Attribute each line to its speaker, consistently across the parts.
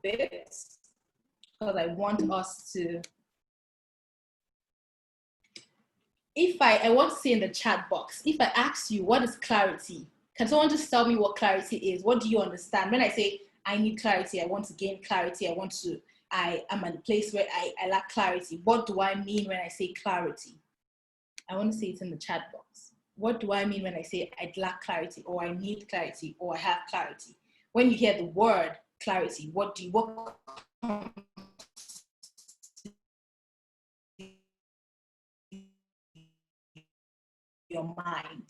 Speaker 1: bit because I want us to, I want to see in the chat box, if I ask you, what is clarity? Can someone just tell me what clarity is? What do you understand? When I say I need clarity, I want to gain clarity, I am at a place where I lack clarity. What do I mean when I say clarity? I want to see it in the chat box. What do I mean when I say I lack clarity, or I need clarity, or I have clarity? When you hear the word clarity, what comes to your mind?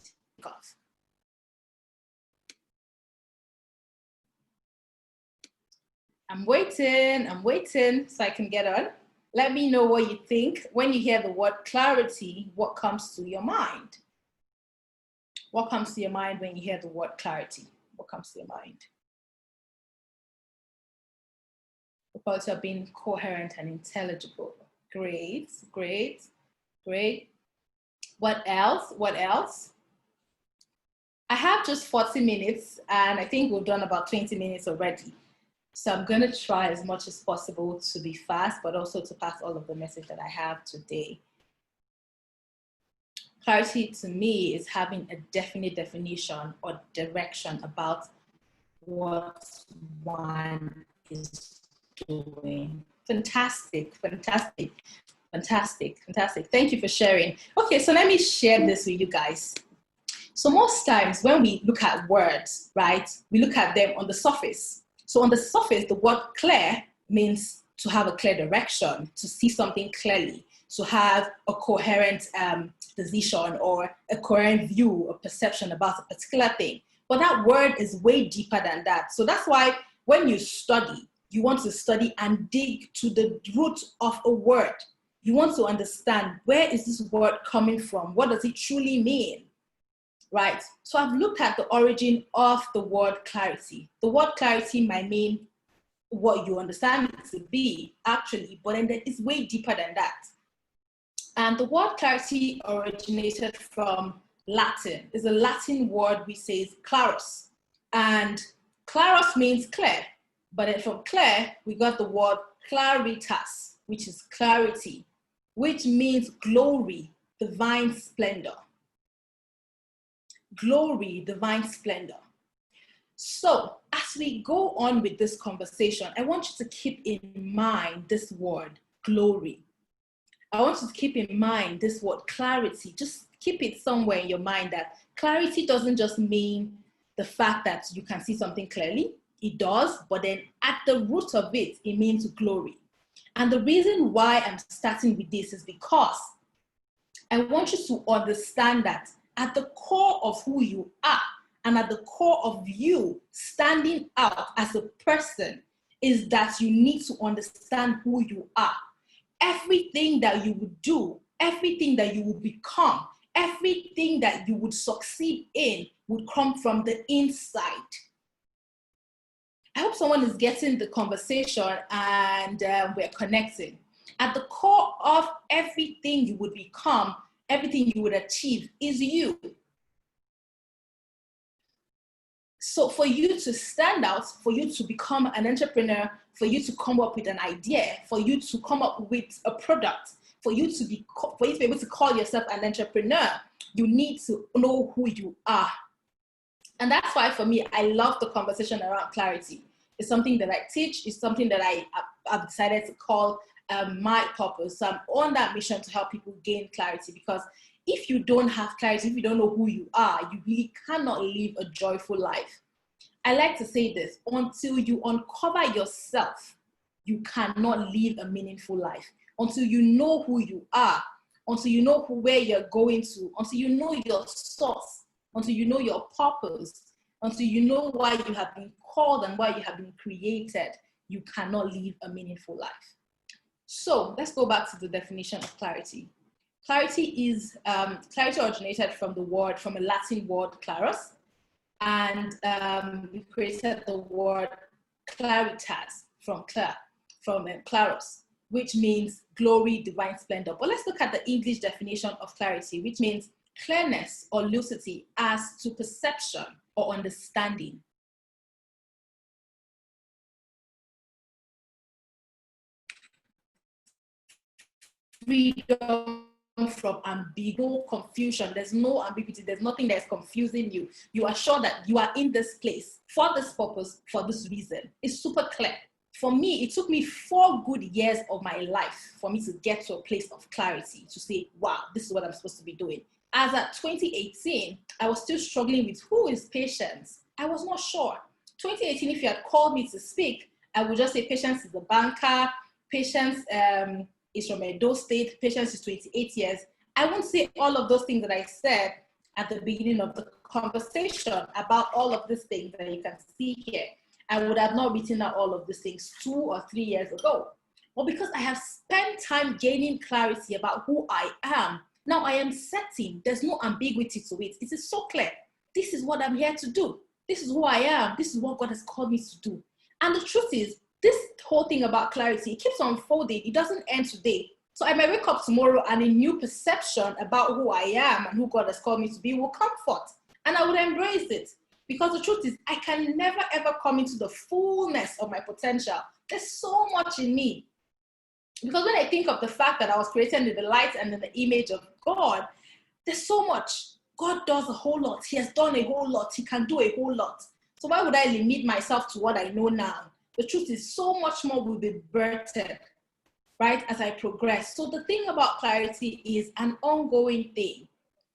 Speaker 1: I'm waiting so I can get on. Let me know what you think. When you hear the word clarity, what comes to your mind? What comes to your mind when you hear the word clarity? What comes to your mind? The quality of being coherent and intelligible. Great, great, great. What else? What else? I have just 40 minutes and I think we've done about 20 minutes already. So I'm going to try as much as possible to be fast, but also to pass all of the message that I have today. Clarity to me is having a definite definition or direction about what one is doing. Fantastic, fantastic, fantastic, fantastic. Thank you for sharing. Okay, so let me share this with you guys. So most times when we look at words, right, we look at them on the surface. So on the surface, the word clear means to have a clear direction, to see something clearly, to have a coherent decision or a coherent view or perception about a particular thing. But that word is way deeper than that. So that's why when you study, you want to study and dig to the root of a word. You want to understand, where is this word coming from? What does it truly mean? Right? So I've looked at the origin of the word clarity. The word clarity might mean what you understand it to be, actually, but then it's way deeper than that. And the word clarity originated from Latin. It's a Latin word which says claros. And claros means clear. But then from clear, we got the word claritas, which is clarity, which means glory, divine splendor. Glory, divine splendor. So as we go on with this conversation, I want you to keep in mind this word, glory. I want you to keep in mind this word, clarity. Just keep it somewhere in your mind that clarity doesn't just mean the fact that you can see something clearly. It does, but then at the root of it, it means glory. And the reason why I'm starting with this is because I want you to understand that at the core of who you are and at the core of you standing out as a person is that you need to understand who you are. Everything that you would do, everything that you would become, everything that you would succeed in would come from the inside. I hope someone is getting the conversation and we're connecting. At the core of everything you would become, everything you would achieve is you. So for you to stand out, for you to become an entrepreneur, for you to come up with an idea, for you to come up with a product, for you to be able to call yourself an entrepreneur, you need to know who you are. And that's why for me, I love the conversation around clarity. It's something that I teach. It's something that I've decided to call my purpose. So I'm on that mission to help people gain clarity, because if you don't have clarity, if you don't know who you are, you really cannot live a joyful life. I like to say this: until you uncover yourself, you cannot live a meaningful life. Until you know who you are, until you know where you're going to, until you know your source, until you know your purpose, until you know why you have been called and why you have been created, you cannot live a meaningful life. So let's go back to the definition of clarity. Clarity originated from a Latin word claros, and we created the word claritas from claros, which means glory, divine splendor. But let's look at the English definition of clarity, which means clearness or lucidity as to perception or understanding. freedom from ambiguous confusion. There's no ambiguity. There's nothing that's confusing you. You are sure that you are in this place for this purpose, for this reason. It's super clear. For me, it took me 4 good years of my life for me to get to a place of clarity, to say, wow, this is what I'm supposed to be doing. As at 2018, I was still struggling with who is Patience. I was not sure. 2018, if you had called me to speak, I would just say Patience is a banker, Patience is from Edo State, Patience is 28 years. I won't say all of those things that I said at the beginning of the conversation about all of these things that you can see here. I would have not written out all of these things 2 or 3 years ago. Well, because I have spent time gaining clarity about who I am. Now I am certain, there's no ambiguity to it. It is so clear. This is what I'm here to do. This is who I am. This is what God has called me to do. And the truth is, this whole thing about clarity, it keeps unfolding. It doesn't end today. So I might wake up tomorrow and a new perception about who I am and who God has called me to be will come forth. And I would embrace it. Because the truth is, I can never ever come into the fullness of my potential. There's so much in me. Because when I think of the fact that I was created in the light and in the image of God, there's so much. God does a whole lot. He has done a whole lot. He can do a whole lot. So why would I limit myself to what I know now? The truth is, so much more will be birthed, right, as I progress. So the thing about clarity is an ongoing thing.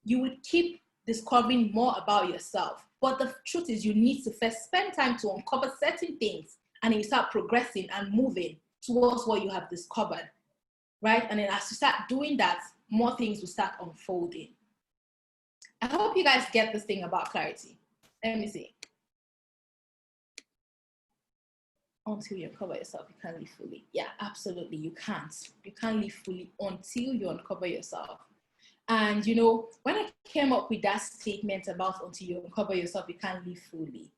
Speaker 1: You would keep discovering more about yourself. But the truth is, you need to first spend time to uncover certain things, and then you start progressing and moving towards what you have discovered, right? And then as you start doing that, more things will start unfolding. I hope you guys get this thing about clarity. Let me see. Until you uncover yourself, you can't live fully. Yeah, absolutely, you can't. You can't live fully until you uncover yourself. And you know, when I came up with that statement about until you uncover yourself, you can't live fully,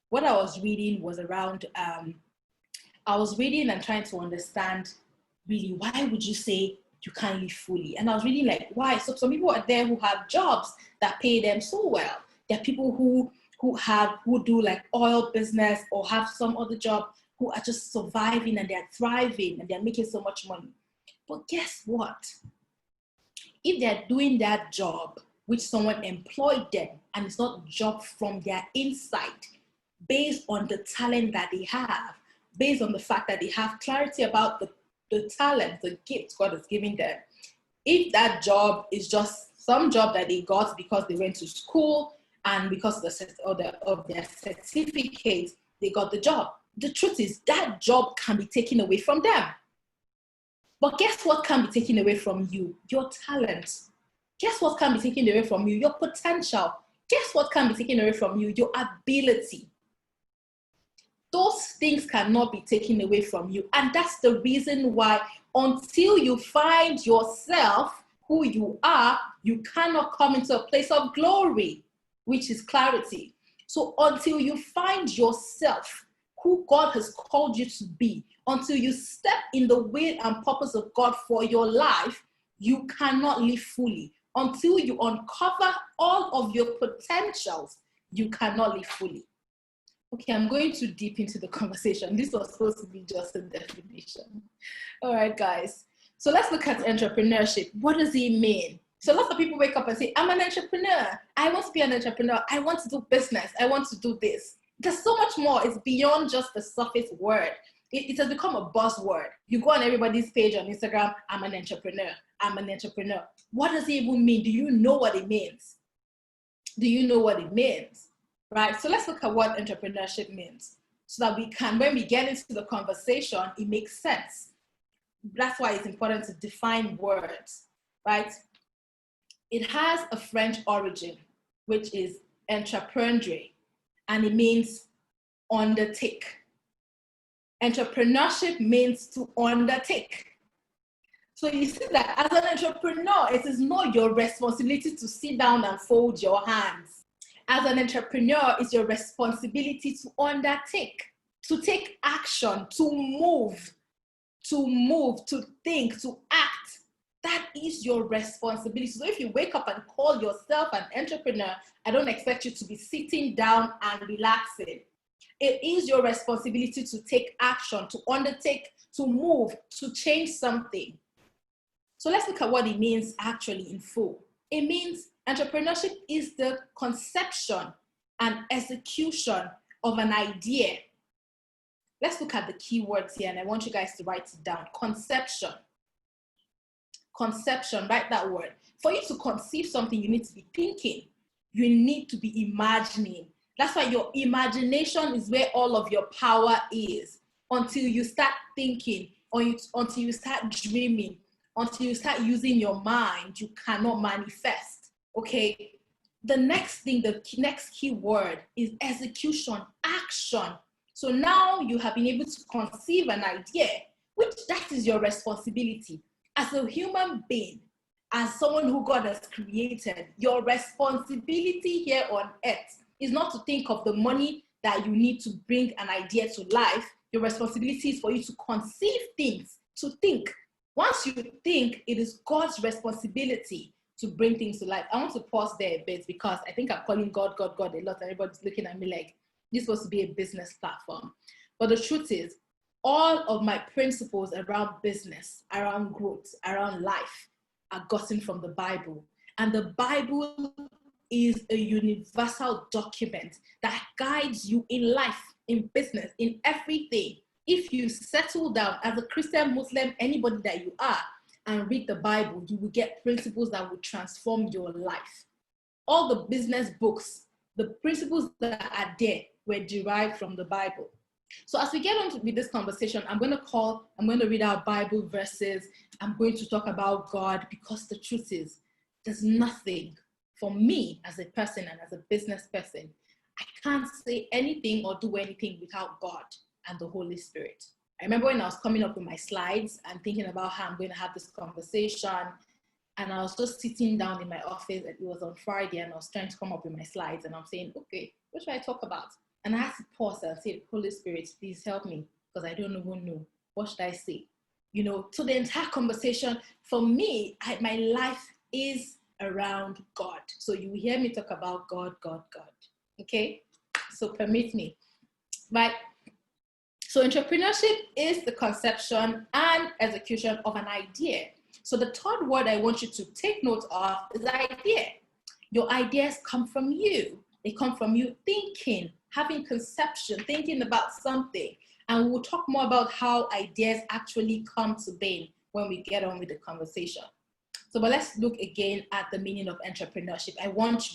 Speaker 1: what I was reading was around, I was reading and trying to understand, really, why would you say you can't live fully? And I was reading like, why? So some people are there who have jobs that pay them so well. There are people who do like oil business or have some other job who are just surviving and they're thriving and they're making so much money. But guess what? If they're doing that job which someone employed them and it's not a job from their inside, based on the talent that they have, based on the fact that they have clarity about the talent, the gifts God is giving them, if that job is just some job that they got because they went to school and because of their certificate, they got the job. The truth is that job can be taken away from them. But guess what can be taken away from you? Your talent. Guess what can be taken away from you? Your potential. Guess what can be taken away from you? Your ability. Those things cannot be taken away from you. And that's the reason why until you find yourself, who you are, you cannot come into a place of glory, which is clarity. So until you find yourself, who God has called you to be, until you step in the will and purpose of God for your life, you cannot live fully. Until you uncover all of your potentials, you cannot live fully. Okay, I'm going too deep into the conversation. This was supposed to be just a definition. All right, guys. So let's look at entrepreneurship. What does it mean? So lots of people wake up and say, I'm an entrepreneur. I want to be an entrepreneur. I want to do business. I want to do this. There's so much more. It's beyond just the surface word. It has become a buzzword. You go on everybody's page on Instagram, I'm an entrepreneur. I'm an entrepreneur. What does it even mean? Do you know what it means? Do you know what it means? Right? So let's look at what entrepreneurship means so that we can, when we get into the conversation, it makes sense. That's why it's important to define words, right? It has a French origin, which is entreprendre, and it means undertake. Entrepreneurship means to undertake. So you see that as an entrepreneur, it is not your responsibility to sit down and fold your hands. As an entrepreneur, it's your responsibility to undertake, to take action, to move, to think, to act. That is your responsibility. So if you wake up and call yourself an entrepreneur, I don't expect you to be sitting down and relaxing. It is your responsibility to take action, to undertake, to move, to change something. So let's look at what it means actually in full. It means entrepreneurship is the conception and execution of an idea. Let's look at the key words here, and I want you guys to write it down. Conception. Conception, write that word. For you to conceive something, you need to be thinking. You need to be imagining. That's why your imagination is where all of your power is. Until you start thinking, until you start dreaming, until you start using your mind, you cannot manifest. Okay? The next thing, the next key word is execution, action. So now you have been able to conceive an idea, which that is your responsibility. As a human being, as someone who God has created, your responsibility here on earth is not to think of the money that you need to bring an idea to life. Your responsibility is for you to conceive things, to think. Once you think, it is God's responsibility to bring things to life. I want to pause there a bit because I think I'm calling God a lot. Everybody's looking at me like, this is supposed to be a business platform. But the truth is, all of my principles around business, around growth, around life are gotten from the Bible. And the Bible is a universal document that guides you in life, in business, in everything. If you settle down as a Christian, Muslim, anybody that you are, and read the Bible, you will get principles that will transform your life. All the business books, the principles that are there were derived from the Bible. So as we get on with this conversation, I'm going to read our Bible verses. I'm going to talk about God, because the truth is, there's nothing for me as a person and as a business person. I can't say anything or do anything without God and the Holy Spirit. I remember when I was coming up with my slides and thinking about how I'm going to have this conversation, and I was just sitting down in my office, and it was on Friday, and I was trying to come up with my slides, and I'm saying, okay, what should I talk about? And I had to pause and say, Holy Spirit, please help me, because I don't even know. What should I say? You know, so the entire conversation, for me, my life is around God. So you will hear me talk about God. Okay? So permit me. Right? So entrepreneurship is the conception and execution of an idea. So the third word I want you to take note of is idea. Your ideas come from you. They come from you thinking, having conception, thinking about something. And we'll talk more about how ideas actually come to being when we get on with the conversation. So, but let's look again at the meaning of entrepreneurship.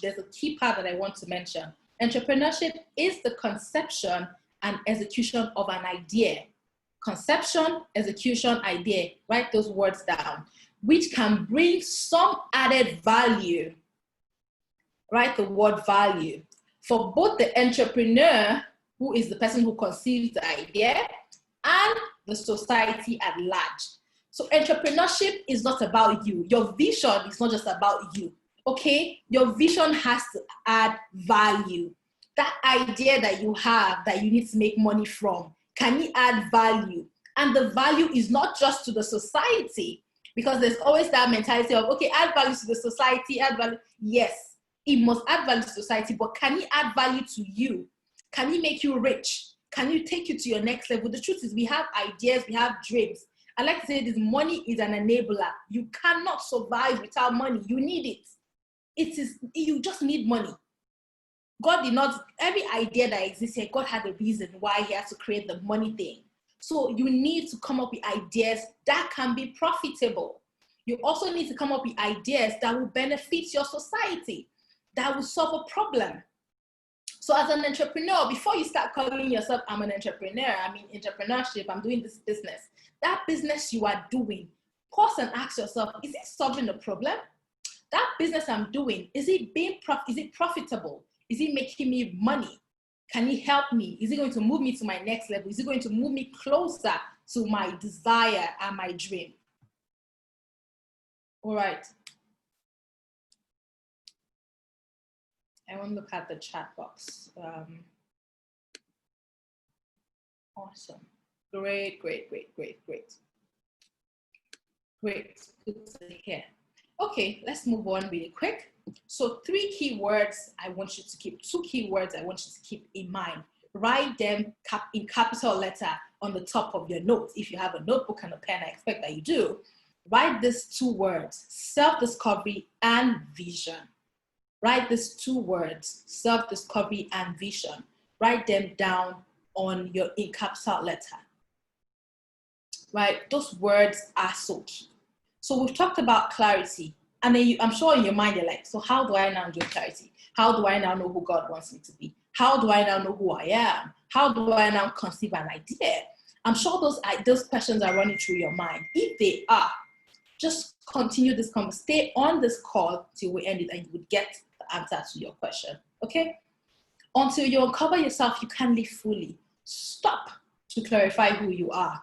Speaker 1: There's a key part that I want to mention. Entrepreneurship is the conception and execution of an idea. Conception, execution, idea. Write those words down, which can bring some added value. Write the word value for both the entrepreneur, who is the person who conceives the idea, and the society at large. So entrepreneurship is not about you. Your vision is not just about you, okay? Your vision has to add value. That idea that you have that you need to make money from, can it add value? And the value is not just to the society, because there's always that mentality of, okay, add value to the society, add value. Yes, it must add value to society, but can it add value to you? Can it make you rich? Can you take you to your next level? The truth is, we have ideas, we have dreams. I like to say this, money is an enabler. You cannot survive without money. You need it. You just need money. God did not, every idea that exists here, God had a reason why he has to create the money thing. So you need to come up with ideas that can be profitable. You also need to come up with ideas that will benefit your society, that will solve a problem. So as an entrepreneur, before you start calling yourself, I'm an entrepreneur, I mean entrepreneurship, I'm doing this business. That business you are doing, pause and ask yourself, is it solving a problem? That business I'm doing, is it profitable? Is it making me money? Can it help me? Is it going to move me to my next level? Is it going to move me closer to my desire and my dream? All right. I want to look at the chat box. Awesome. Great. Good to hear. Okay, let's move on really quick. So 3 key words I want you to keep, 2 key words I want you to keep in mind. Write them in capital letter on the top of your notes. If you have a notebook and a pen, I expect that you do. Write these two words, self-discovery and vision. Write these two words, self-discovery and vision. Write them down on your in-capsule letter. Right? Those words are so key. So we've talked about clarity. And then I'm sure in your mind, you're like, so how do I now get clarity? How do I now know who God wants me to be? How do I now know who I am? How do I now conceive an idea? I'm sure those questions are running through your mind. If they are, just continue this conversation. Stay on this call till we end it and you would get the answer to your question. Okay? Until you uncover yourself, you can live fully. Stop to clarify who you are.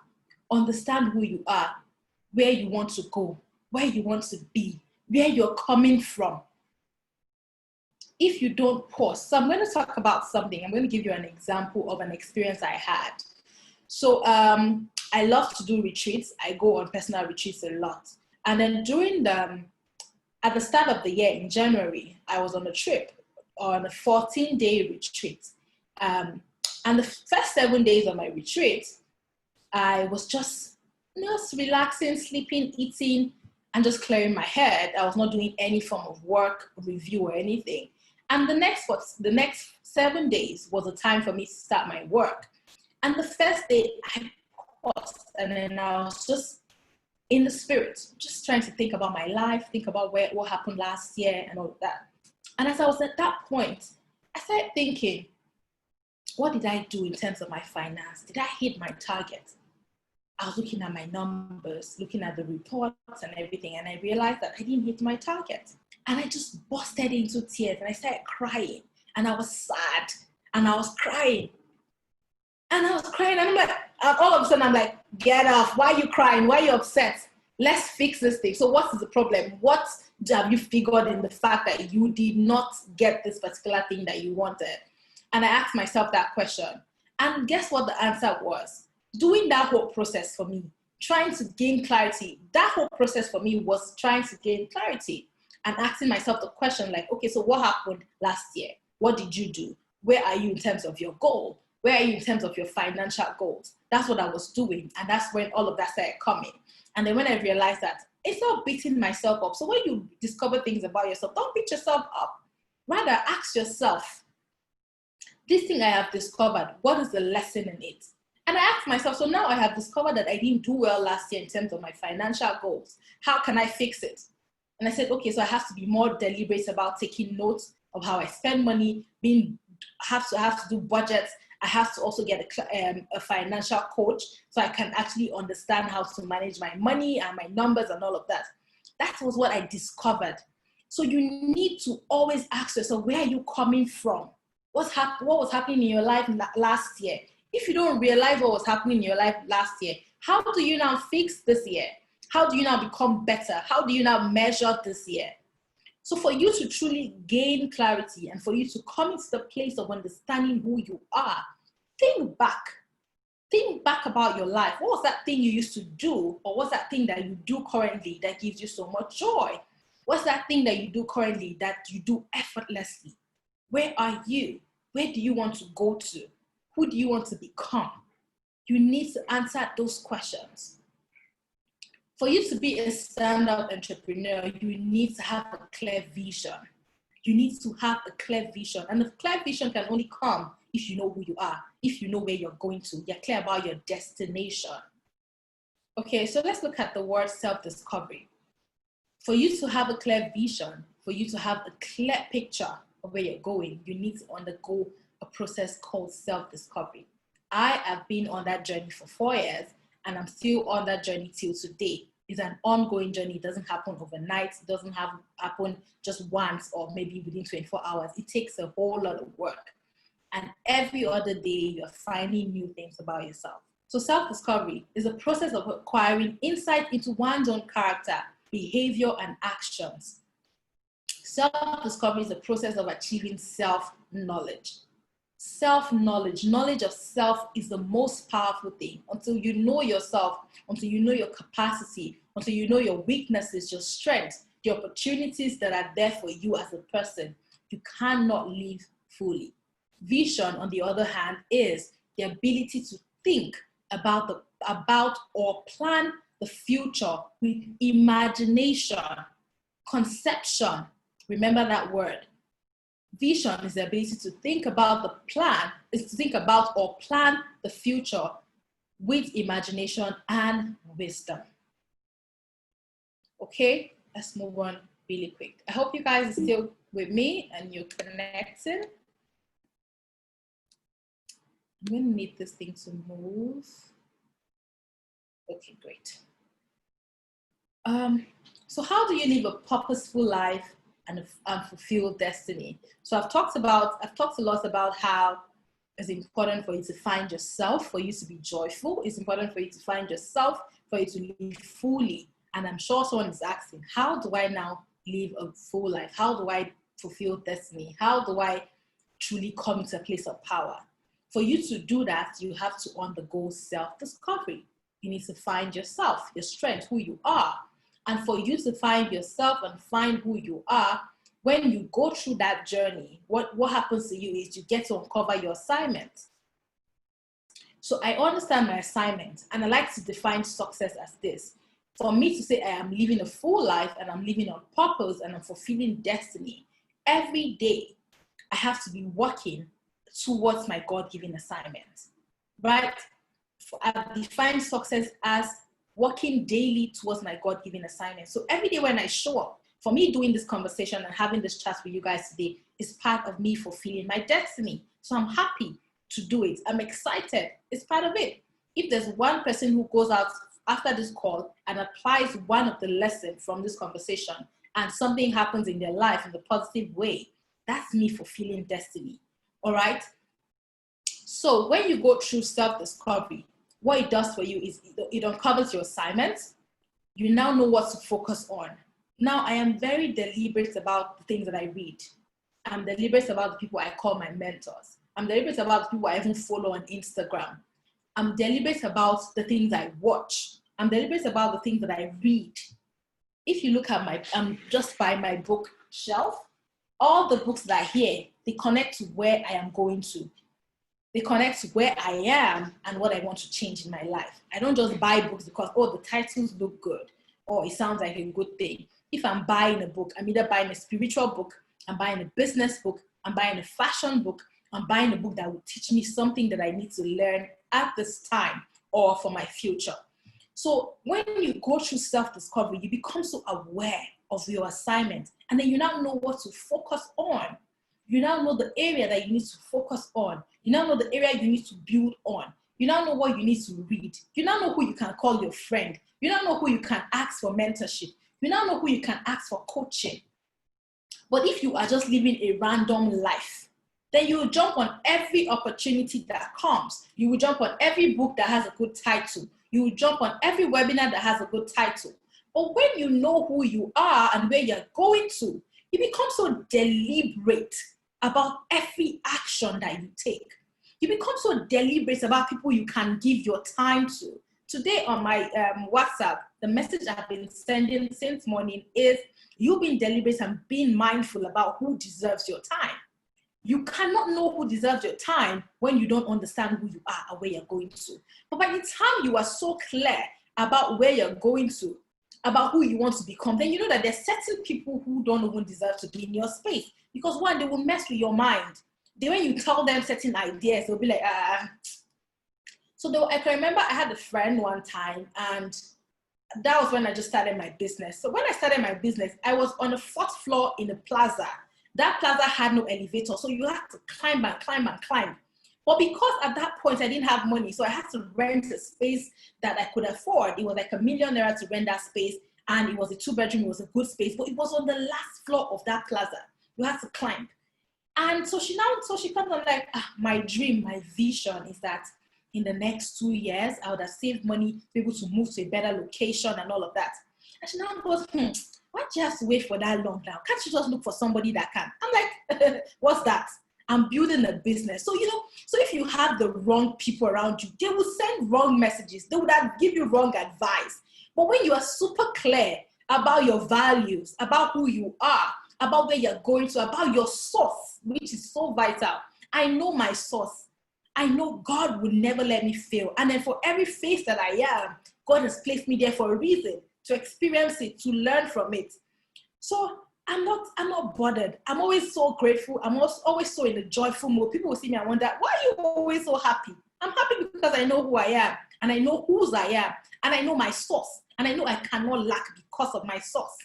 Speaker 1: Understand who you are, where you want to go, where you want to be, where you're coming from. If you don't pause, so I'm going to talk about something. I'm going to give you an example of an experience I had. So I love to do retreats. I go on personal retreats a lot. And then at the start of the year in January, I was on a trip on a 14-day retreat. And the first 7 days of my retreat, I was just relaxing, sleeping, eating, and just clearing my head. I was not doing any form of work, review, or anything. And the next 7 days was a time for me to start my work. And the first day, I paused, and then I was just in the spirit, just trying to think about my life, think about what happened last year and all of that. And as I was at that point, I started thinking, what did I do in terms of my finance? Did I hit my target? I was looking at my numbers, looking at the reports and everything, and I realized that I didn't hit my target. And I just busted into tears and I started crying. And I was sad and I was crying. And I was crying, and I'm like, all of a sudden I'm like, get off, why are you crying? Why are you upset? Let's fix this thing. So what is the problem? What have you figured in the fact that you did not get this particular thing that you wanted? And I asked myself that question. And guess what the answer was? Doing that whole process for me, trying to gain clarity, that whole process for me was trying to gain clarity and asking myself the question like, okay, so what happened last year? What did you do? Where are you in terms of your goal? Where are you in terms of your financial goals? That's what I was doing. And that's when all of that started coming. And then when I realized that, it's not beating myself up. So when you discover things about yourself, don't beat yourself up. Rather, ask yourself, this thing I have discovered, what is the lesson in it? And I asked myself, so now I have discovered that I didn't do well last year in terms of my financial goals. How can I fix it? And I said, okay, so I have to be more deliberate about taking notes of how I spend money, have to do budgets. I have to also get a financial coach so I can actually understand how to manage my money and my numbers and all of that. That was what I discovered. So you need to always ask yourself, where are you coming from? What was happening in your life last year? If you don't realize what was happening in your life last year, how do you now fix this year? How do you now become better? How do you now measure this year? So for you to truly gain clarity and for you to come into the place of understanding who you are, think back. Think back about your life. What was that thing you used to do? Or what's that thing that you do currently that gives you so much joy? What's that thing that you do currently that you do effortlessly? Where are you? Where do you want to go to? Who do you want to become? You need to answer those questions. For you to be a standout entrepreneur, you need to have a clear vision. You need to have a clear vision. And the clear vision can only come if you know who you are, if you know where you're going to. You're clear about your destination. Okay, so let's look at the word self-discovery. For you to have a clear vision, for you to have a clear picture of where you're going, you need to undergo a process called self-discovery. I have been on that journey for 4 years, and I'm still on that journey till today. It's an ongoing journey. It doesn't happen overnight. It doesn't happen just once or maybe within 24 hours. It takes a whole lot of work. And every other day, you're finding new things about yourself. So self-discovery is a process of acquiring insight into one's own character, behavior, and actions. Self-discovery is a process of achieving self-knowledge. Self-knowledge, knowledge of self is the most powerful thing. Until you know yourself, until you know your capacity, until you know your weaknesses, your strengths, the opportunities that are there for you as a person, you cannot live fully. Vision, on the other hand, is the ability to think about or plan the future with imagination, conception. Remember that word. Vision is the ability to think about the plan, is to think about or plan the future with imagination and wisdom. Okay, let's move on really quick. I hope you guys are still with me and you're connecting. I'm going to need this thing to move. Okay, great. So how do you live a purposeful life and fulfill destiny? So I've talked a lot about how it's important for you to find yourself, for you to be joyful. It's important for you to find yourself, for you to live fully. And I'm sure someone is asking, how do I now live a full life? How do I fulfill destiny? How do I truly come to a place of power? For you to do that, you have to undergo self-discovery. You need to find yourself, your strength, who you are. And for you to find yourself and find who you are, when you go through that journey, what happens to you is you get to uncover your assignment. So I understand my assignment, and I like to define success as this. For me to say I am living a full life and I'm living on purpose and I'm fulfilling destiny, every day I have to be working towards my God-given assignment, right? I define success as working daily towards my God-given assignment. So every day when I show up, for me doing this conversation and having this chat with you guys today is part of me fulfilling my destiny. So I'm happy to do it. I'm excited. It's part of it. If there's one person who goes out after this call and applies one of the lessons from this conversation and something happens in their life in a positive way, that's me fulfilling destiny. All right? So when you go through self-discovery, what it does for you is it uncovers your assignments. You now know what to focus on. Now I am very deliberate about the things that I read. I'm deliberate about the people I call my mentors. I'm deliberate about the people I even follow on Instagram. I'm deliberate about the things I watch. I'm deliberate about the things that I read. If you look at just by my bookshelf, all the books that I hear, they connect to where I am going to. They connect to where I am and what I want to change in my life. I don't just buy books because, the titles look good or it sounds like a good thing. If I'm buying a book, I'm either buying a spiritual book, I'm buying a business book, I'm buying a fashion book, I'm buying a book that will teach me something that I need to learn at this time or for my future. So when you go through self-discovery, you become so aware of your assignment, and then you now know what to focus on. You now know the area that you need to focus on. You now know the area you need to build on. You now know what you need to read. You now know who you can call your friend. You now know who you can ask for mentorship. You now know who you can ask for coaching. But if you are just living a random life, then you will jump on every opportunity that comes. You will jump on every book that has a good title. You will jump on every webinar that has a good title. But when you know who you are and where you're going to, you become so deliberate about every action that you take. You become so deliberate about people you can give your time to. Today on my WhatsApp, the message I've been sending since morning is you being deliberate and being mindful about who deserves your time. You cannot know who deserves your time when you don't understand who you are and where you're going to. But by the time you are so clear about where you're going to, about who you want to become, then you know that there's certain people who don't even deserve to be in your space. Because one, they will mess with your mind. Then when you tell them certain ideas, they'll be like, So I can remember I had a friend one time, and that was when I just started my business. So when I started my business, I was on the 4th floor in a plaza. That plaza had no elevator, so you had to climb and climb and climb. But because at that point I didn't have money, so I had to rent a space that I could afford. It was like $1 million to rent that space, and it was a 2-bedroom, it was a good space, but it was on the last floor of that plaza. You had to climb. And so she comes on like, my dream, my vision is that in the next 2 years, I would have saved money to be able to move to a better location and all of that. And she now goes, why do you have to wait for that long now? Can't you just look for somebody that can? I'm like, what's that? I'm building a business. So, so if you have the wrong people around you, they will send wrong messages. They would give you wrong advice. But when you are super clear about your values, about who you are, about where you're going to, about your source, which is so vital. I know my source. I know God will never let me fail. And then for every phase that I am, God has placed me there for a reason, to experience it, to learn from it. So I'm not bothered. I'm always so grateful. I'm always so in a joyful mood. People will see me and wonder, why are you always so happy? I'm happy because I know who I am, and I know whose I am, and I know my source, and I know I cannot lack because of my source.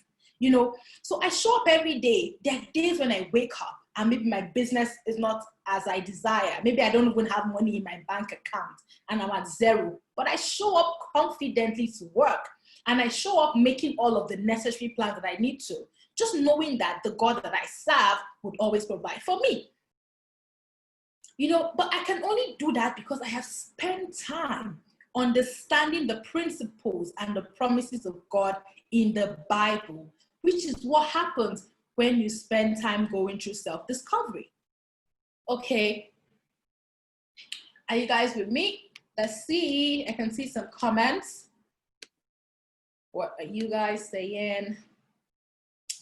Speaker 1: So I show up every day. There are days when I wake up and maybe my business is not as I desire. Maybe I don't even have money in my bank account and I'm at zero, but I show up confidently to work, and I show up making all of the necessary plans that I need to, just knowing that the God that I serve would always provide for me. But I can only do that because I have spent time understanding the principles and the promises of God in the Bible, which is what happens when you spend time going through self-discovery. Okay. Are you guys with me? Let's see. I can see some comments. What are you guys saying?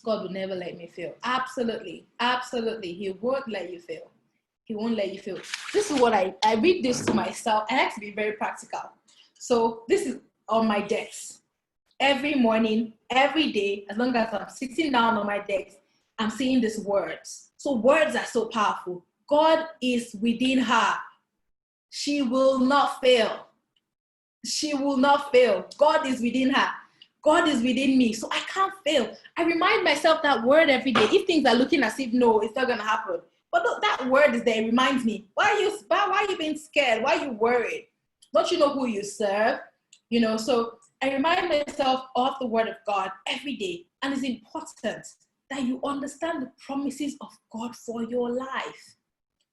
Speaker 1: God will never let me fail. Absolutely. Absolutely. He won't let you fail. He won't let you fail. This is what I read this to myself. I like to be very practical. So this is on my desk. Every morning, every day, as long as I'm sitting down on my desk, I'm seeing these words. So words are so powerful. God is within her. She will not fail. She will not fail. God is within her. God is within me, so I can't fail. I remind myself that word every day. If things are looking as if, no, it's not going to happen. But that word is there. It reminds me, why are you being scared? Why are you worried? Don't you know who you serve? So I remind myself of the word of God every day. And it's important that you understand the promises of God for your life.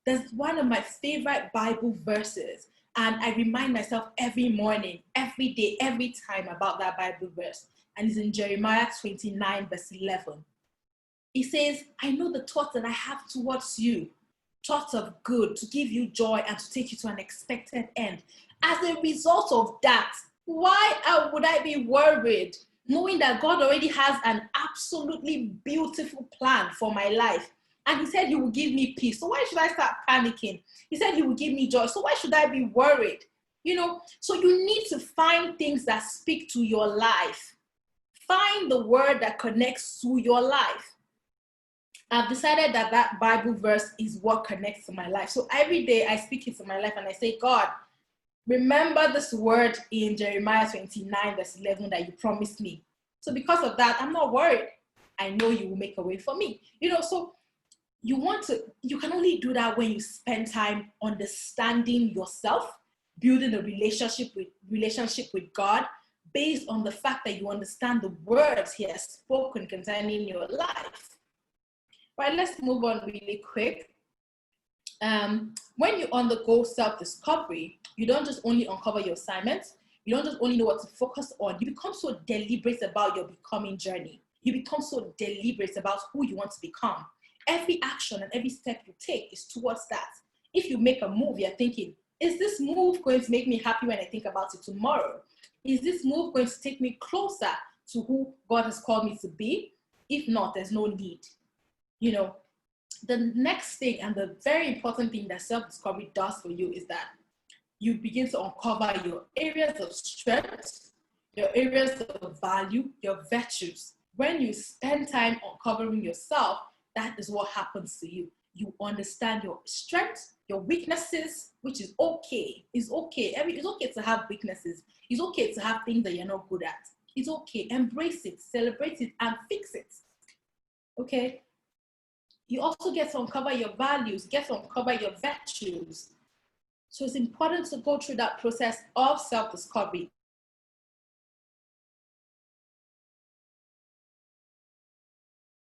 Speaker 1: That's one of my favorite Bible verses. And I remind myself every morning, every day, every time about that Bible verse. And it's in Jeremiah 29, verse 11. It says, I know the thoughts that I have towards you, thoughts of good, to give you joy and to take you to an expected end. As a result of that, why would I be worried, knowing that God already has an absolutely beautiful plan for my life? And he said he will give me peace. So why should I start panicking? He said he will give me joy. So why should I be worried? So you need to find things that speak to your life. Find the word that connects to your life. I've decided that Bible verse is what connects to my life. So every day I speak it to my life and I say, God, remember this word in Jeremiah 29, verse 11 that you promised me. So because of that, I'm not worried. I know you will make a way for me. So you can only do that when you spend time understanding yourself, building a relationship with God based on the fact that you understand the words he has spoken concerning your life. Right, let's move on really quick. When you undergo self-discovery, you don't just only uncover your assignments, you don't just only know what to focus on, you become so deliberate about your becoming journey. You become so deliberate about who you want to become. Every action and every step you take is towards that. If you make a move, you're thinking, is this move going to make me happy when I think about it tomorrow? Is this move going to take me closer to who God has called me to be? If not, there's no need. The next thing and the very important thing that self-discovery does for you is that you begin to uncover your areas of strength, your areas of value, your virtues. When you spend time uncovering yourself, that is what happens to you. You understand your strengths, your weaknesses, which is okay. It's okay. It's okay to have weaknesses. It's okay to have things that you're not good at. It's okay. Embrace it, celebrate it, and fix it. Okay? You also get to uncover your values, get to uncover your virtues. So it's important to go through that process of self-discovery.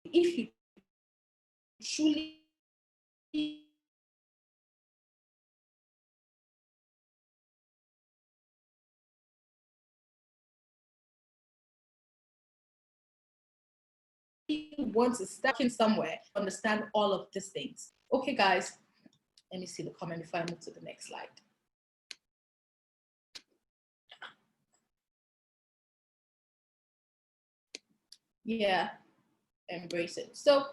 Speaker 1: If you truly want to start in somewhere, understand all of these things. Okay, guys, let me see the comment before I move to the next slide. Yeah, embrace it. So,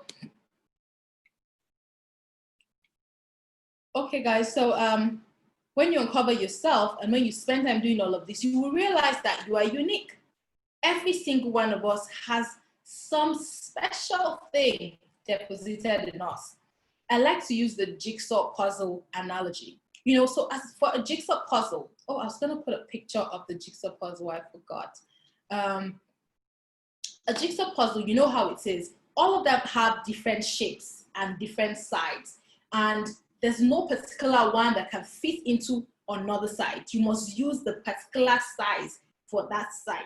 Speaker 1: okay, guys, so When you uncover yourself and when you spend time doing all of this, you will realize that you are unique. Every single one of us has some special thing deposited in us. I like to use the jigsaw puzzle analogy. So as for a jigsaw puzzle, oh, I was going to put a picture of the jigsaw puzzle, I forgot. A jigsaw puzzle, you know how it is. All of them have different shapes and different sides. And there's no particular one that can fit into another side. You must use the particular size for that side.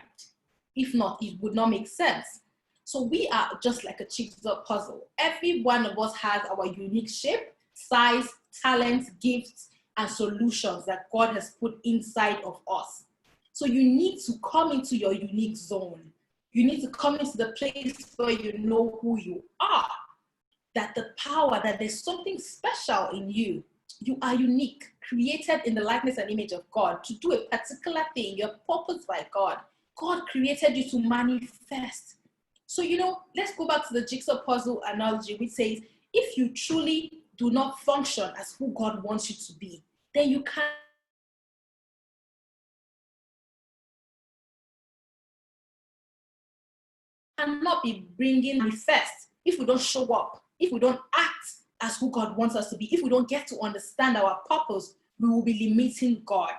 Speaker 1: If not, it would not make sense. So we are just like a jigsaw puzzle. Every one of us has our unique shape, size, talents, gifts, and solutions that God has put inside of us. So you need to come into your unique zone. You need to come into the place where you know who you are, that the power, that there's something special in you. You are unique, created in the likeness and image of God to do a particular thing. You're purposed by God. God created you to manifest. So, let's go back to the jigsaw puzzle analogy, which says, if you truly do not function as who God wants you to be, then you cannot be bringing manifest if we don't show up, if we don't act as who God wants us to be, if we don't get to understand our purpose, we will be limiting God.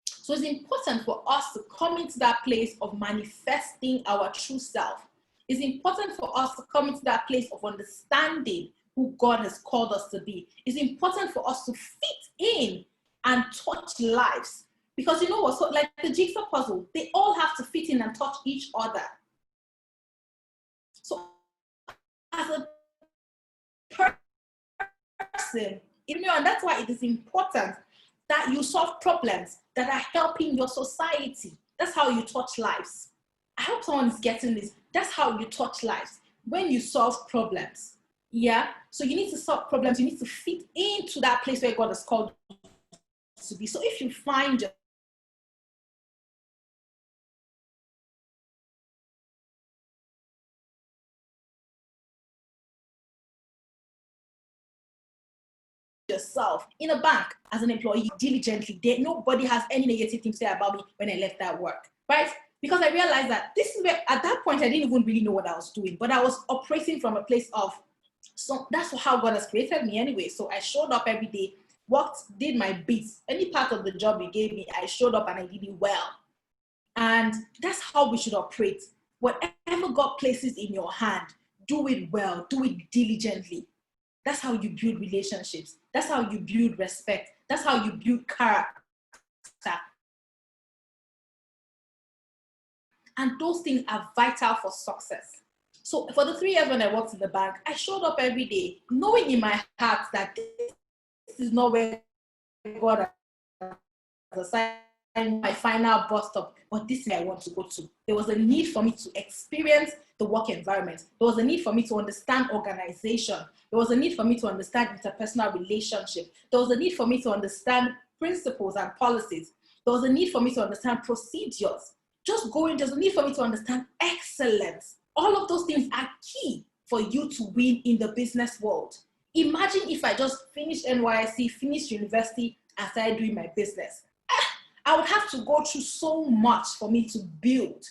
Speaker 1: So it's important for us to come into that place of manifesting our true self. It's important for us to come into that place of understanding who God has called us to be. It's important for us to fit in and touch lives. Because you know what, so like the jigsaw puzzle, they all have to fit in and touch each other. So as a person, and that's why it is important that you solve problems that are helping your society. That's how you touch lives. I hope someone is getting this. That's how you touch lives. When you solve problems. Yeah? So you need to solve problems. You need to fit into that place where God has called you to be. So if you find yourself in a bank as an employee diligently, nobody has any negative thing to say about me when I left that work, right? Because I realized that this is where, at that point, I didn't even really know what I was doing, but I was operating from a place of, so that's how God has created me anyway. So I showed up every day, worked, did my bits. Any part of the job He gave me, I showed up and I did it well. And that's how we should operate. Whatever God places in your hand, do it well, do it diligently. That's how you build relationships. That's how you build respect. That's how you build character. And those things are vital for success. So for the 3 years when I worked in the bank, I showed up every day, knowing in my heart that this is not where God has assigned my final bus stop, but this is where I want to go to. There was a need for me to experience the work environment. There was a need for me to understand organization. There was a need for me to understand interpersonal relationship. There was a need for me to understand principles and policies. There was a need for me to understand procedures. There's a need for me to understand excellence. All of those things are key for you to win in the business world. Imagine if I just finished NYSC, finished university, and started doing my business. I would have to go through so much for me to build.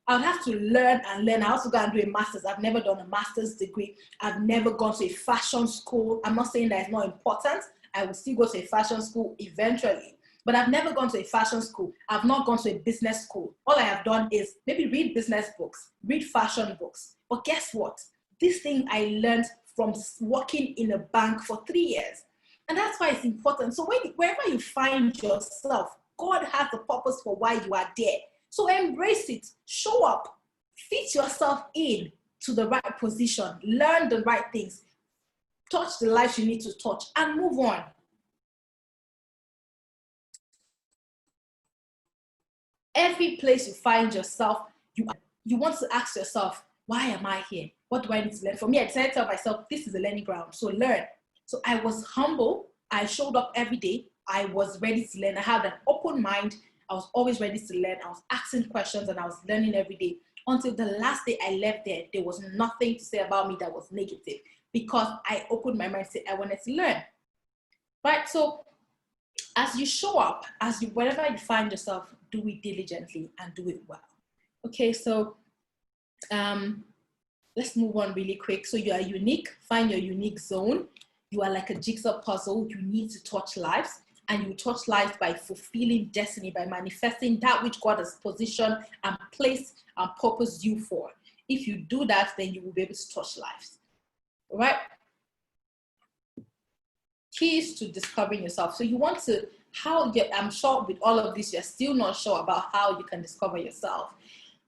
Speaker 1: I would have to learn and learn. I also go and do a master's. I've never done a master's degree. I've never gone to a fashion school. I'm not saying that it's not important. I will still go to a fashion school eventually. But I've never gone to a fashion school. I've not gone to a business school. All I have done is maybe read business books, read fashion books. But guess what? This thing I learned from working in a bank for 3 years. And that's why it's important. So wherever you find yourself, God has a purpose for why you are there. So embrace it, show up, fit yourself in to the right position, learn the right things, touch the lives you need to touch, and move on. Every place you find yourself, you want to ask yourself, why am I here? What do I need to learn? For me, I decided to tell myself, this is a learning ground, so learn. So I was humble. I showed up every day. I was ready to learn. I had an open mind. I was always ready to learn. I was asking questions and I was learning every day. Until the last day I left there was nothing to say about me that was negative because I opened my mind and said I wanted to learn. Right? So As you show up, wherever you find yourself, do it diligently and do it well. Okay, so let's move on really quick. So you are unique. Find your unique zone. You are like a jigsaw puzzle. You need to touch lives, and you touch lives by fulfilling destiny, by manifesting that which God has positioned and placed and purposed you for. If you do that, then you will be able to touch lives. All right? Keys to discovering yourself. So you want to, I'm sure with all of this, you're still not sure about how you can discover yourself.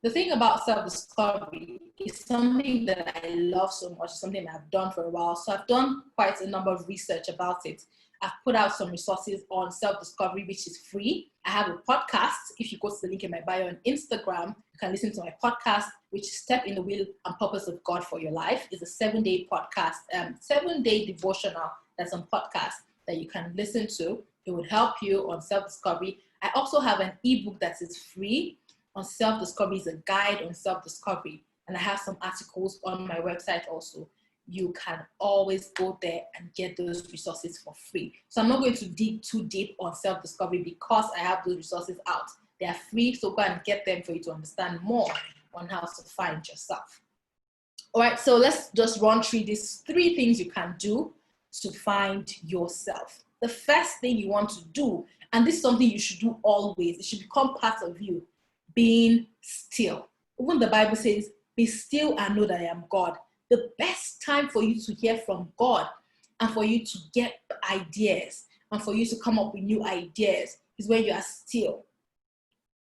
Speaker 1: The thing about self-discovery is something that I love so much, something I've done for a while. So I've done quite a number of research about it. I've put out some resources on self-discovery, which is free. I have a podcast. If you go to the link in my bio on Instagram, you can listen to my podcast, which is Step in the Will and Purpose of God for Your Life. It's a 7-day podcast, 7-day devotional that's on podcast that you can listen to. It would help you on self-discovery. I also have an ebook that is free on self-discovery. It's a guide on self-discovery. And I have some articles on my website also. You can always go there and get those resources for free. So I'm not going to dig too deep on self-discovery because I have those resources out. They are free, so go and get them for you to understand more on how to find yourself. All right, so let's just run through these 3 things you can do to find yourself. The first thing you want to do, and this is something you should do always, it should become part of you, being still. Even the Bible says, be still and know that I am God. The best time for you to hear from God and for you to get ideas and for you to come up with new ideas is when you are still.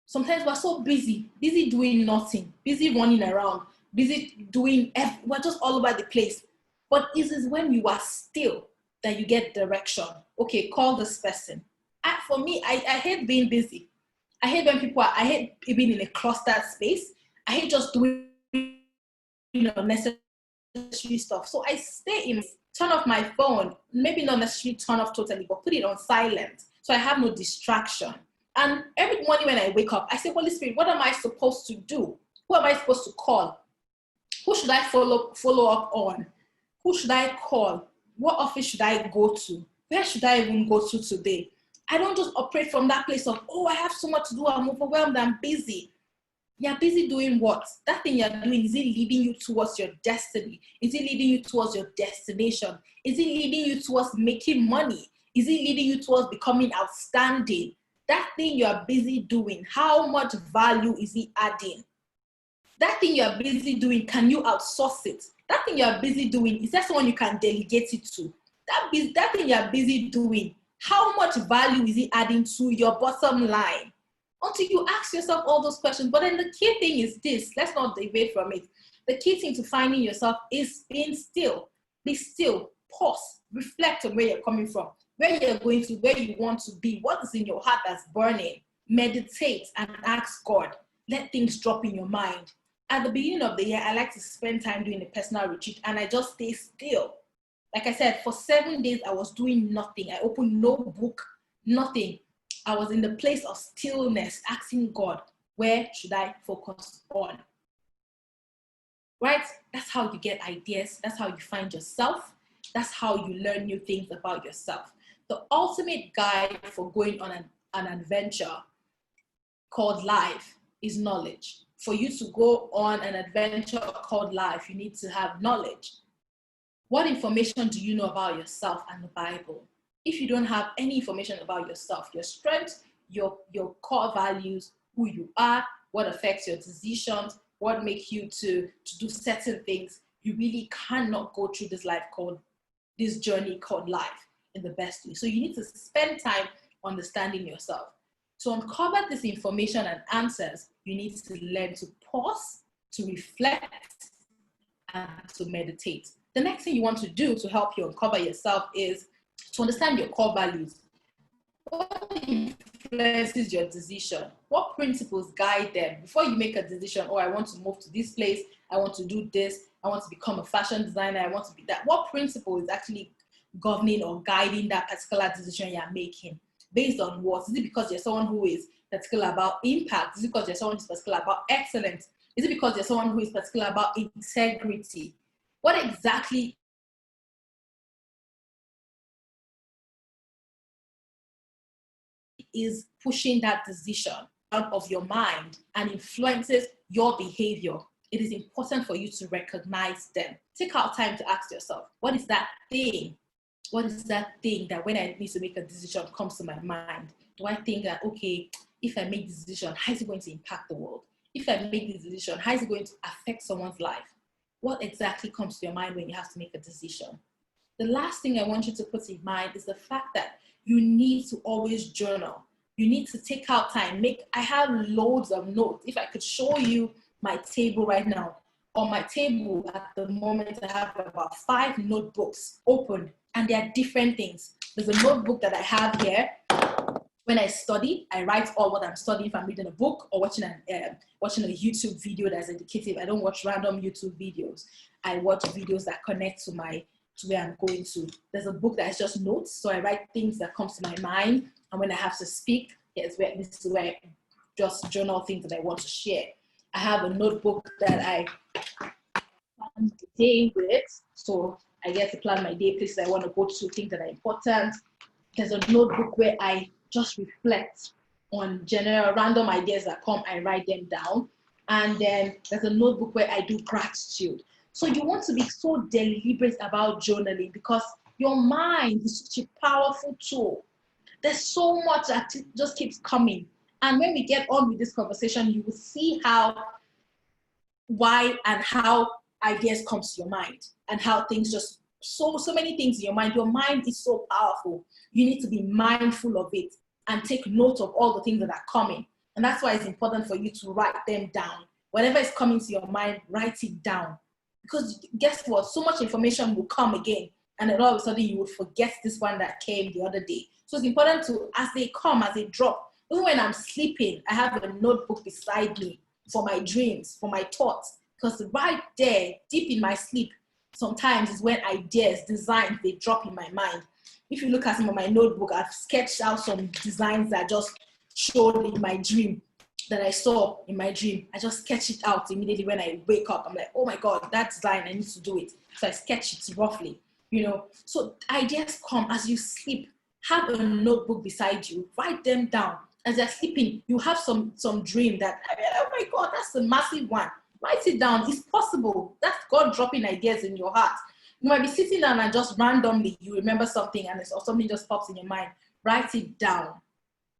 Speaker 1: Sometimes we're so busy doing nothing, busy running around, busy doing, we're just all over the place. But it is when you are still that you get direction. Okay, call this person. For me, I hate being busy. I hate when I hate being in a clustered space. I hate just doing unnecessary stuff. So I stay turn off my phone, maybe not necessarily turn off totally, but put it on silent so I have no distraction. And every morning when I wake up, I say, Holy Spirit, what am I supposed to do? Who am I supposed to call? Who should I follow up on? Who should I call? What office should I go to? Where should I even go to today? I don't just operate from that place of, I have so much to do, I'm overwhelmed, I'm busy. You're busy doing what? That thing you're doing, is it leading you towards your destiny? Is it leading you towards your destination? Is it leading you towards making money? Is it leading you towards becoming outstanding? That thing you're busy doing, how much value is it adding? That thing you're busy doing, can you outsource it? That thing you're busy doing, is there someone you can delegate it to? That thing you're busy doing, how much value is it adding to your bottom line? Until you ask yourself all those questions. But then the key thing is this, let's not deviate from it. The key thing to finding yourself is being still. Be still, pause, reflect on where you're coming from, where you're going to, where you want to be, what is in your heart that's burning. Meditate and ask God. Let things drop in your mind. At the beginning of the year, I like to spend time doing a personal retreat and I just stay still. Like I said, for 7 days, I was doing nothing. I opened no book, nothing. I was in the place of stillness, asking God, where should I focus on? Right? That's how you get ideas. That's how you find yourself. That's how you learn new things about yourself. The ultimate guide for going on an adventure called life is knowledge. For you to go on an adventure called life, you need to have knowledge. What information do you know about yourself and the Bible? If you don't have any information about yourself, your strengths, your core values, who you are, what affects your decisions, what makes you to do certain things, you really cannot go through this journey called life in the best way. So you need to spend time understanding yourself. To uncover this information and answers, you need to learn to pause, to reflect, and to meditate. The next thing you want to do to help you uncover yourself is to understand your core values. What influences your decision? What principles guide them? Before you make a decision, I want to move to this place, I want to do this, I want to become a fashion designer, I want to be that. What principle is actually governing or guiding that particular decision you're making? Based on what? Is it because you're someone who is particular about impact? Is it because you're someone who's particular about excellence? Is it because you're someone who is particular about integrity? What exactly is pushing that decision out of your mind and influences your behavior, it is important for you to recognize them. Take out time to ask yourself, what is that thing? What is that thing that when I need to make a decision comes to my mind? Do I think that, okay, if I make this decision, how is it going to impact the world? If I make this decision, how is it going to affect someone's life? What exactly comes to your mind when you have to make a decision? The last thing I want you to put in mind is the fact that you need to always journal. You need to take out time. I have loads of notes. If I could show you my table right now, on my table at the moment, I have about 5 notebooks opened, and they are different things. There's a notebook that I have here. When I study, I write all what I'm studying. If I'm reading a book or watching a YouTube video that's indicative, I don't watch random YouTube videos. I watch videos that connect to where I'm going to. There's a book that is just notes, so I write things that comes to my mind, and when I have to speak, this is where I just journal things that I want to share. I have a notebook that I plan the day with, so I get to plan my day, places I want to go to, things that are important. There's a notebook where I just reflect on general random ideas that come, I write them down. And then there's a notebook where I do gratitude. So you want to be so deliberate about journaling because your mind is such a powerful tool. There's so much that just keeps coming. And when we get on with this conversation, you will see why and how ideas come to your mind and how things just, so many things in your mind. Your mind is so powerful. You need to be mindful of it and take note of all the things that are coming. And that's why it's important for you to write them down. Whatever is coming to your mind, write it down. Because guess what? So much information will come again. And then all of a sudden you would forget this one that came the other day. So it's important to, as they come, as they drop, even when I'm sleeping, I have a notebook beside me for my dreams, for my thoughts. Because right there, deep in my sleep, sometimes is when ideas, designs, they drop in my mind. If you look at some of my notebook, I've sketched out some designs that just showed in my dream, that I saw in my dream. I just sketch it out immediately when I wake up. I'm like, oh my God, that design, I need to do it. So I sketch it roughly, So ideas come as you sleep. Have a notebook beside you, write them down. As you're sleeping, you have some dream that, oh my God, that's a massive one. Write it down. It's possible. That's God dropping ideas in your heart. You might be sitting down and just randomly you remember something or something just pops in your mind. Write it down.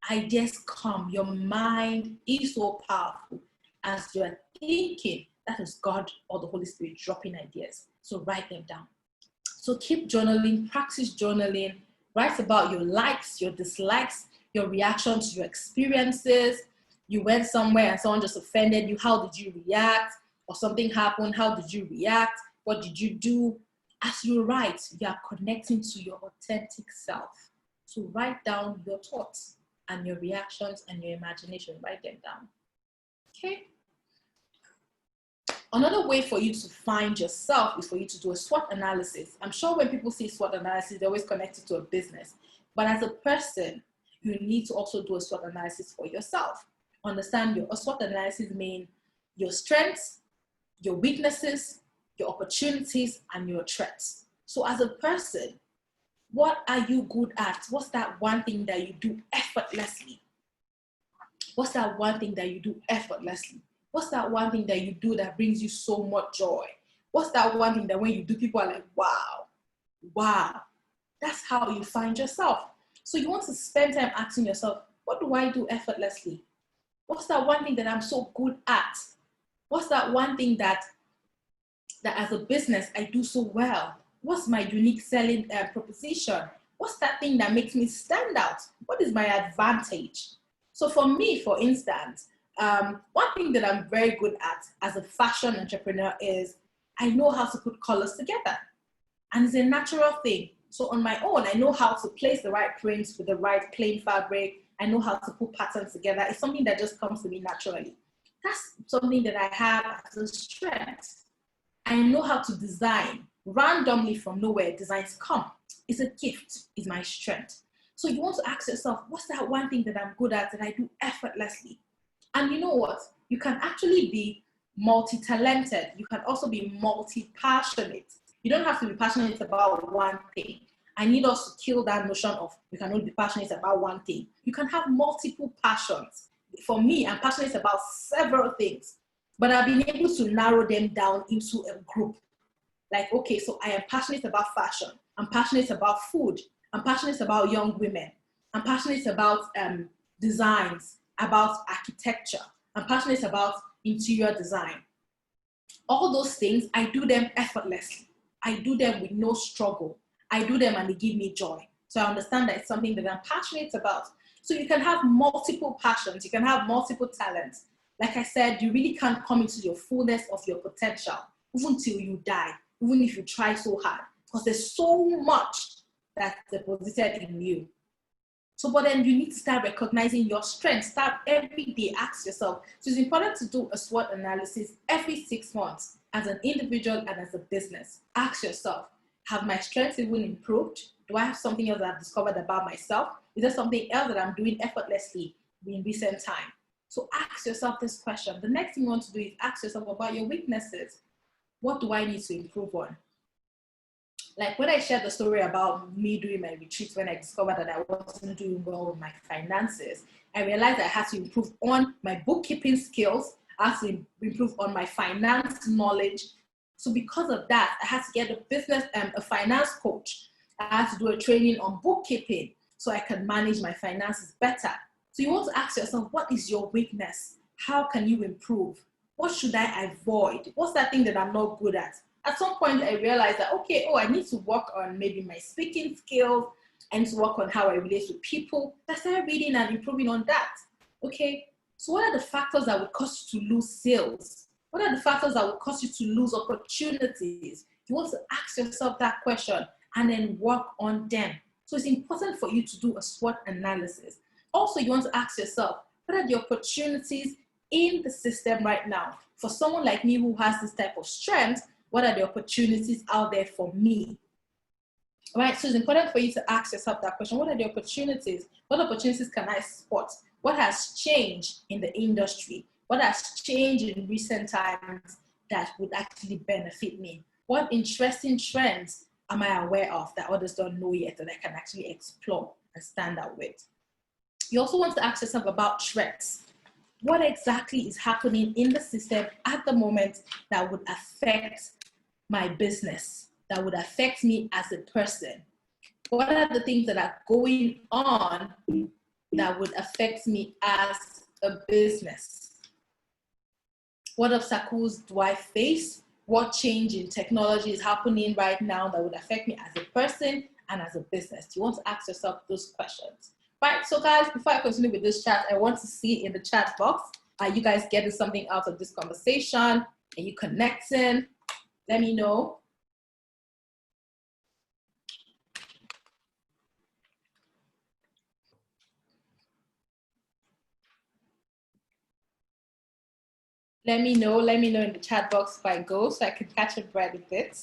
Speaker 1: Ideas come. Your mind is so powerful. As you're thinking, that is God or the Holy Spirit dropping ideas. So write them down. So keep journaling, practice journaling. Write about your likes, your dislikes, your reactions, your experiences. You went somewhere and someone just offended you. How did you react? Or something happened. How did you react? What did you do? As you write, you are connecting to your authentic self. So write down your thoughts and your reactions and your imagination. Write them down. Okay? Another way for you to find yourself is for you to do a SWOT analysis. I'm sure when people say SWOT analysis, they always connect it to a business. But as a person, you need to also do a SWOT analysis for yourself. Understand a SWOT analysis means your strengths, your weaknesses, your opportunities, and your threats. So as a person, what are you good at? What's that one thing that you do effortlessly? What's that one thing that you do effortlessly? What's that one thing that you do that brings you so much joy? What's that one thing that when you do, people are like, wow, wow. That's how you find yourself. So you want to spend time asking yourself, what do I do effortlessly? What's that one thing that I'm so good at? What's that one thing that as a business I do so well? What's my unique selling proposition? What's that thing that makes me stand out? What is my advantage? So for me, for instance, one thing that I'm very good at as a fashion entrepreneur is I know how to put colors together. And it's a natural thing. So on my own, I know how to place the right prints with the right plain fabric. I know how to put patterns together. It's something that just comes to me naturally. That's something that I have as a strength. I know how to design. Randomly from nowhere, designs come. It's a gift, it's my strength. So you want to ask yourself, what's that one thing that I'm good at that I do effortlessly? And you know what? You can actually be multi-talented. You can also be multi-passionate. You don't have to be passionate about one thing. I need us to kill that notion of you can only be passionate about one thing. You can have multiple passions. For me, I'm passionate about several things, but I've been able to narrow them down into a group. Like, okay, so I am passionate about fashion. I'm passionate about food. I'm passionate about young women. I'm passionate about designs, about architecture. I'm passionate about interior design. All those things, I do them effortlessly. I do them with no struggle. I do them and they give me joy. So I understand that it's something that I'm passionate about. So you can have multiple passions. You can have multiple talents. Like I said, you really can't come into your fullness of your potential, even till you die, even if you try so hard, because there's so much that's deposited in you. So, but then you need to start recognizing your strengths. Start every day, ask yourself. So it's important to do a SWOT analysis every 6 months as an individual and as a business. Ask yourself, have my strengths even improved? Do I have something else that I've discovered about myself? Is there something else that I'm doing effortlessly in recent time? So ask yourself this question. The next thing you want to do is ask yourself about your weaknesses. What do I need to improve on? Like when I shared the story about me doing my retreat, when I discovered that I wasn't doing well with my finances, I realized I had to improve on my bookkeeping skills. I had to improve on my finance knowledge. So because of that, I had to get a finance coach. I had to do a training on bookkeeping so I can manage my finances better. So you want to ask yourself, what is your weakness? How can you improve? What should I avoid? What's that thing that I'm not good at? At some point, I realized that, okay, I need to work on maybe my speaking skills. I need to work on how I relate to people. I started reading and improving on that. Okay, so what are the factors that would cause you to lose sales? What are the factors that would cause you to lose opportunities? You want to ask yourself that question and then work on them. So it's important for you to do a SWOT analysis. Also, you want to ask yourself, what are the opportunities in the system right now? For someone like me who has this type of strength, what are the opportunities out there for me? All right, so it's important for you to ask yourself that question. What are the opportunities? What opportunities can I spot? What has changed in the industry? What has changed in recent times that would actually benefit me? What interesting trends am I aware of that others don't know yet that I can actually explore and stand out with? You also want to ask yourself about threats. What exactly is happening in the system at the moment that would affect my business, that would affect me as a person? What are the things that are going on that would affect me as a business? What obstacles do I face? What change in technology is happening right now that would affect me as a person and as a business? You want to ask yourself those questions. Right, so guys, before I continue with this chat, I want to see in the chat box, are you guys getting something out of this conversation? Are you connecting? Let me know. Let me know in the chat box if I go so I can catch a breath a bit.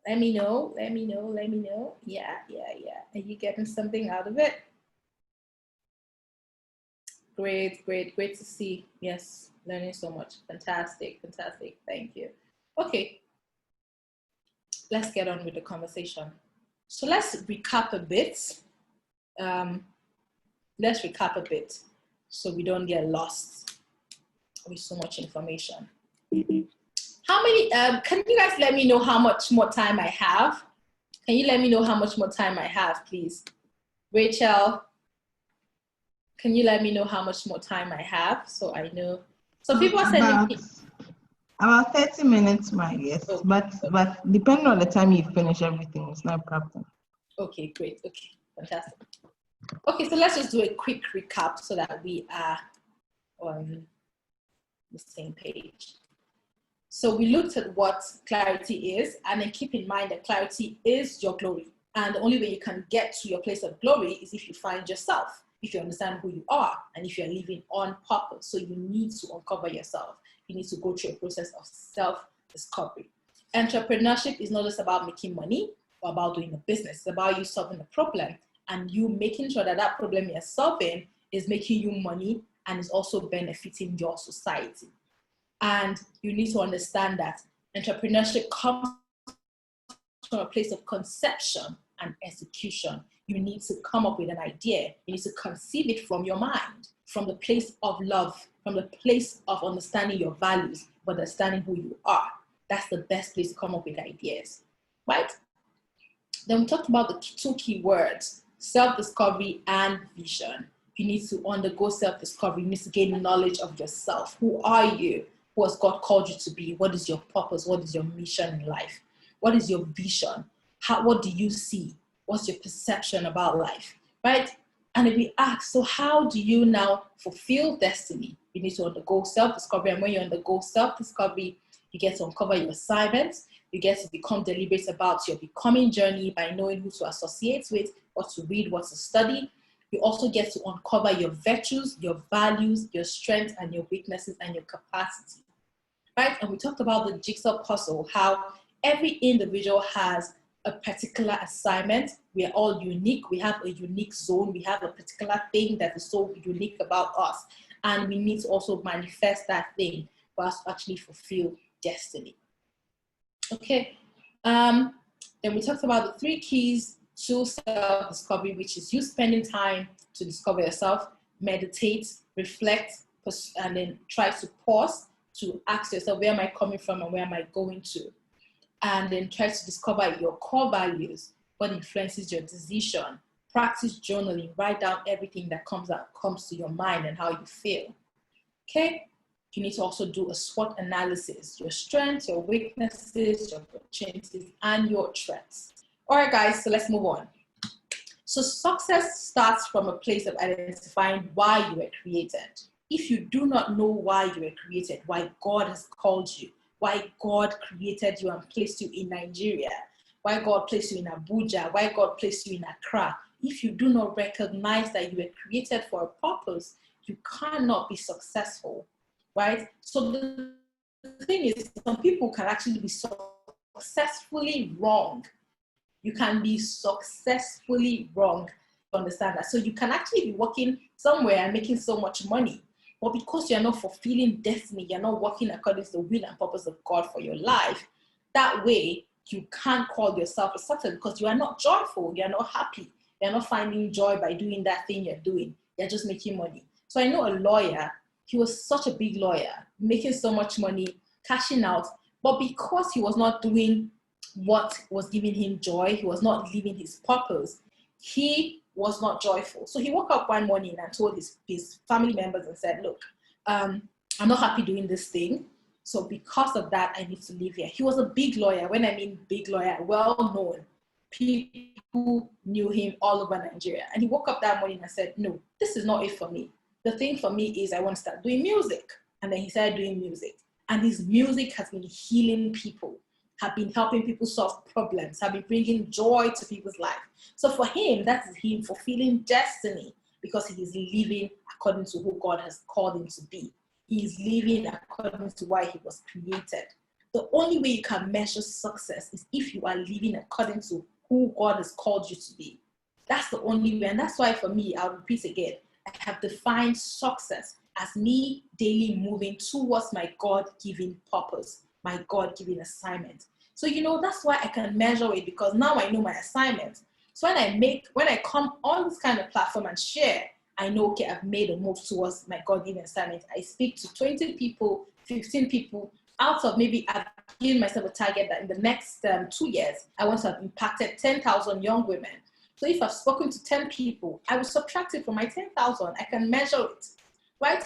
Speaker 1: Let me know. Yeah. Are you getting something out of it? Great to see. Yes, learning so much. Fantastic. Thank you. Okay, let's get on with the conversation. So let's recap a bit. So we don't get lost with so much information. How many, can you guys let me know how much more time I have? Can you let me know how much more time I have, please? Rachel, can you let me know how much more time I have so I know? So people are sending
Speaker 2: about 30 minutes, my guess. Oh, but depending on the time you finish everything, it's not a problem.
Speaker 1: Okay, great. Okay, fantastic. Okay, so let's just do a quick recap so that we are on the same page. So we looked at what clarity is, and then keep in mind that clarity is your glory. And the only way you can get to your place of glory is if you find yourself, if you understand who you are, and if you're living on purpose. So you need to uncover yourself. You need to go through a process of self-discovery. Entrepreneurship is not just about making money or about doing a business. It's about you solving a problem and you making sure that that problem you're solving is making you money and is also benefiting your society. And you need to understand that entrepreneurship comes from a place of conception and execution. You need to come up with an idea. You need to conceive it from your mind, from the place of love, from the place of understanding your values, understanding who you are. That's the best place to come up with ideas, right? Then we talked about the two key words, self-discovery and vision. You need to undergo self-discovery. You need to gain knowledge of yourself. Who are you? Who has God called you to be? What is your purpose? What is your mission in life? What is your vision? What do you see? What's your perception about life, right? And if we ask, so how do you now fulfill destiny? You need to undergo self-discovery. And when you undergo self-discovery, you get to uncover your assignments. You get to become deliberate about your becoming journey by knowing who to associate with, what to read, what to study. You also get to uncover your virtues, your values, your strengths, and your weaknesses, and your capacity, right? And we talked about the jigsaw puzzle, how every individual has a particular assignment. We are all unique. We have a unique zone. We have a particular thing that is so unique about us. And we need to also manifest that thing for us to actually fulfill destiny. Okay. Then we talked about the 3 keys to self-discovery, which is you spending time to discover yourself, meditate, reflect, and then try to pause to ask yourself, where am I coming from and where am I going to? And then try to discover your core values, what influences your decision. Practice journaling, write down everything that comes to your mind and how you feel. Okay? You need to also do a SWOT analysis, your strengths, your weaknesses, your opportunities, and your threats. All right, guys, so let's move on. So success starts from a place of identifying why you were created. If you do not know why you were created, why God has called you, why God created you and placed you in Nigeria, why God placed you in Abuja, why God placed you in Accra, if you do not recognize that you were created for a purpose, you cannot be successful, right? So the thing is, some people can actually be successfully wrong. You can be successfully wrong. Understand that? So you can actually be working somewhere and making so much money, but because you're not fulfilling destiny, you're not working according to the will and purpose of God for your life, that way you can't call yourself a success because you are not joyful, you're not happy, you're not finding joy by doing that thing you're doing. You're just making money. So I know a lawyer, he was such a big lawyer, making so much money, cashing out, but because he was not doing what was giving him joy, he was not living his purpose, he was not joyful. So he woke up one morning and told his family members and said, look, I'm not happy doing this thing. So because of that, I need to leave here. He was a big lawyer. When I mean big lawyer, well known. People knew him all over Nigeria. And he woke up that morning and said, no, this is not it for me. The thing for me is I want to start doing music. And then he started doing music. And his music has been healing people, have been helping people solve problems, have been bringing joy to people's life. So for him, that is him fulfilling destiny because he is living according to who God has called him to be. He is living according to why he was created. The only way you can measure success is if you are living according to who God has called you to be. That's the only way. And that's why for me, I'll repeat again, I have defined success as me daily moving towards my God-given purpose, my God-given assignment. So, that's why I can measure it because now I know my assignment. So when I come on this kind of platform and share, I know, okay, I've made a move towards my God-given assignment. I speak to 20 people, 15 people, out of maybe I've given myself a target that in the next 2 years, I want to have impacted 10,000 young women. So if I've spoken to 10 people, I will subtract it from my 10,000. I can measure it, right?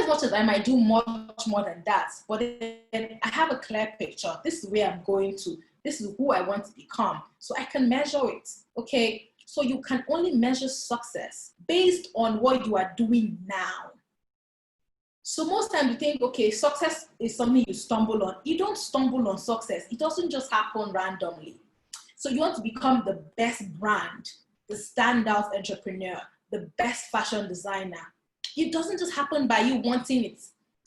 Speaker 1: As much as I might do much more than that, but then I have a clear picture. This is where I'm going to. This is who I want to become. So I can measure it, okay? So you can only measure success based on what you are doing now. So most times you think, okay, success is something you stumble on. You don't stumble on success. It doesn't just happen randomly. So you want to become the best brand, the standout entrepreneur, the best fashion designer. It doesn't just happen by you wanting it.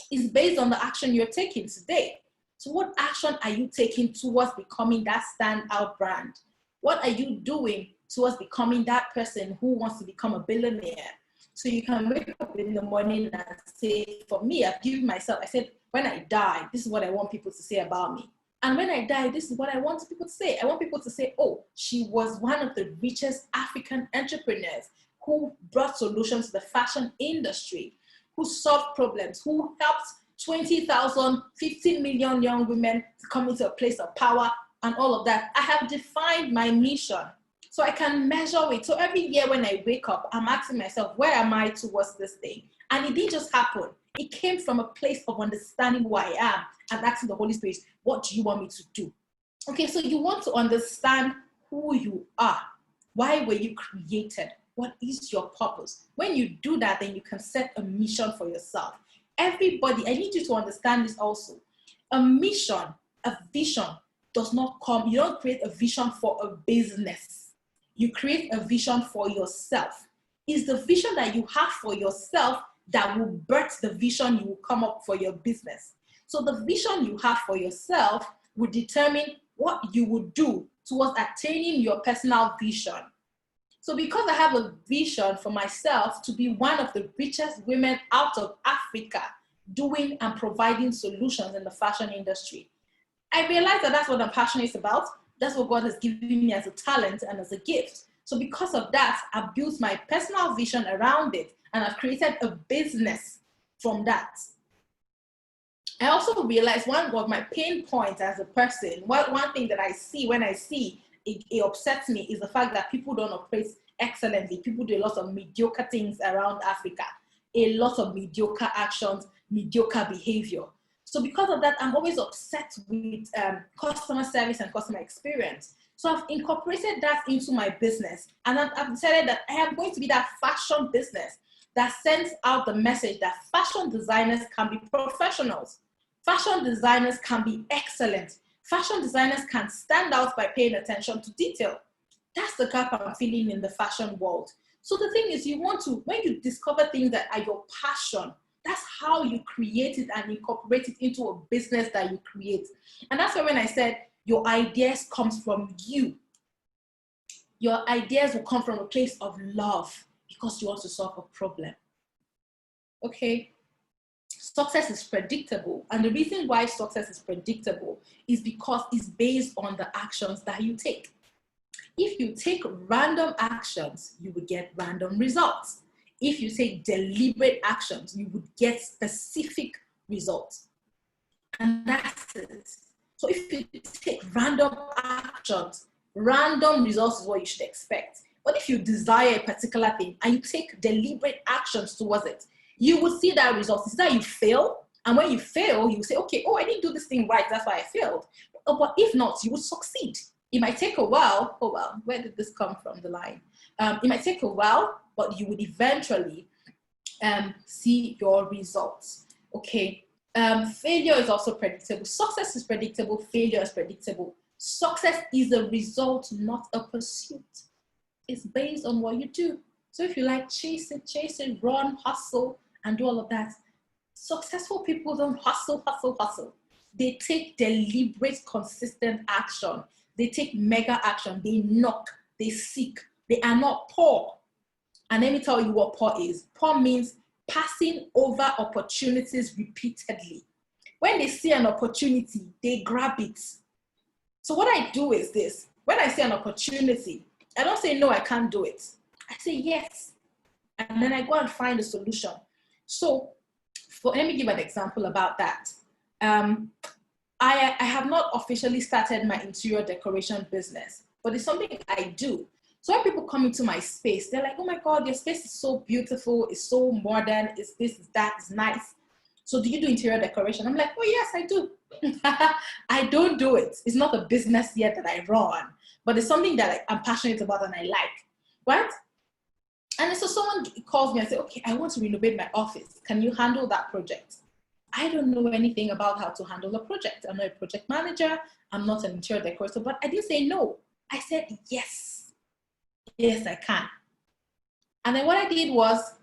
Speaker 1: It's based on the action you're taking today. So what action are you taking towards becoming that standout brand? What are you doing towards becoming that person who wants to become a billionaire? So you can wake up in the morning and say, for me, I've given myself, I said, when I die, this is what I want people to say about me. And when I die, this is what I want people to say. I want people to say, oh, she was one of the richest African entrepreneurs who brought solutions to the fashion industry, who solved problems, who helped 20,000, 15 million young women to come into a place of power and all of that. I have defined my mission so I can measure it. So every year when I wake up, I'm asking myself, where am I towards this thing? And it didn't just happen. It came from a place of understanding who I am and asking the Holy Spirit, what do you want me to do? Okay, so you want to understand who you are. Why were you created? What is your purpose? When you do that, then you can set a mission for yourself. Everybody, I need you to understand this also. A mission, a vision does not come, you don't create a vision for a business. You create a vision for yourself. It's the vision that you have for yourself that will birth the vision you will come up for your business. So the vision you have for yourself will determine what you will do towards attaining your personal vision. So because I have a vision for myself to be one of the richest women out of Africa doing and providing solutions in the fashion industry, I realize that that's what I'm passionate about. That's what God has given me as a talent and as a gift. So because of that, I've built my personal vision around it and I've created a business from that. I also realized one of my pain points as a person, one thing that I see when I see it upsets me is the fact that people don't operate excellently. People do a lot of mediocre things around Africa, a lot of mediocre actions, mediocre behavior. So because of that, I'm always upset with customer service and customer experience. So I've incorporated that into my business. And I've decided that I am going to be that fashion business that sends out the message that fashion designers can be professionals. Fashion designers can be excellent. Fashion designers can stand out by paying attention to detail. That's the gap I'm feeling in the fashion world. So the thing is, you want to, when you discover things that are your passion, that's how you create it and incorporate it into a business that you create. And that's why when I said your ideas comes from you, your ideas will come from a place of love because you want to solve a problem. Okay? Success is predictable. And the reason why success is predictable is because it's based on the actions that you take. If you take random actions, you would get random results. If you take deliberate actions, you would get specific results. And that's it. So if you take random actions, random results is what you should expect. But if you desire a particular thing and you take deliberate actions towards it, you will see that result. It's that you fail, and when you fail, you say, okay, oh, I didn't do this thing right, that's why I failed. But if not, you will succeed. It might take a while. Oh, well, where did this come from, the line? It might take a while, but you would eventually see your results. Okay. Failure is also predictable. Success is predictable. Failure is predictable. Success is a result, not a pursuit. It's based on what you do. So if you like chase it, run, hustle, and do all of that, successful people don't hustle. They take deliberate, consistent action. They take mega action. They knock, they seek. They are not poor. And let me tell you what poor is. Poor means passing over opportunities repeatedly. When they see an opportunity, they grab it. So what I do is this. When I see an opportunity, I don't say, no, I can't do it. I say, yes. And then I go and find a solution. So let me give an example about that. I have not officially started my interior decoration business, but it's something I do. So when people come into my space, they're like, oh my God, your space is so beautiful. It's so modern. It's this, it's that, it's nice. So do you do interior decoration? I'm like, oh yes, I do. I don't do it. It's not a business yet that I run, but it's something that I'm passionate about and I like, right? And so someone calls me and says, okay, I want to renovate my office. Can you handle that project? I don't know anything about how to handle a project. I'm not a project manager. I'm not an interior decorator, but I didn't say no. I said, yes, I can. And then what I did was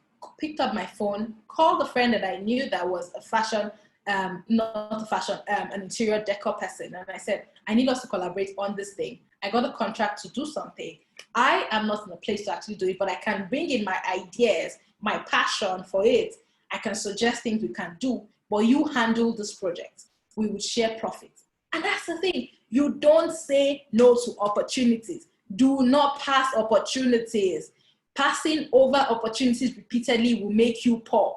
Speaker 1: picked up my phone, called a friend that I knew that was a fashion not a fashion, an interior decor person. And I said, I need us to collaborate on this thing. I got a contract to do something. I am not in a place to actually do it, but I can bring in my ideas, my passion for it. I can suggest things we can do, but you handle this project. We will share profits. And that's the thing. You don't say no to opportunities. Do not pass opportunities. Passing over opportunities repeatedly will make you poor.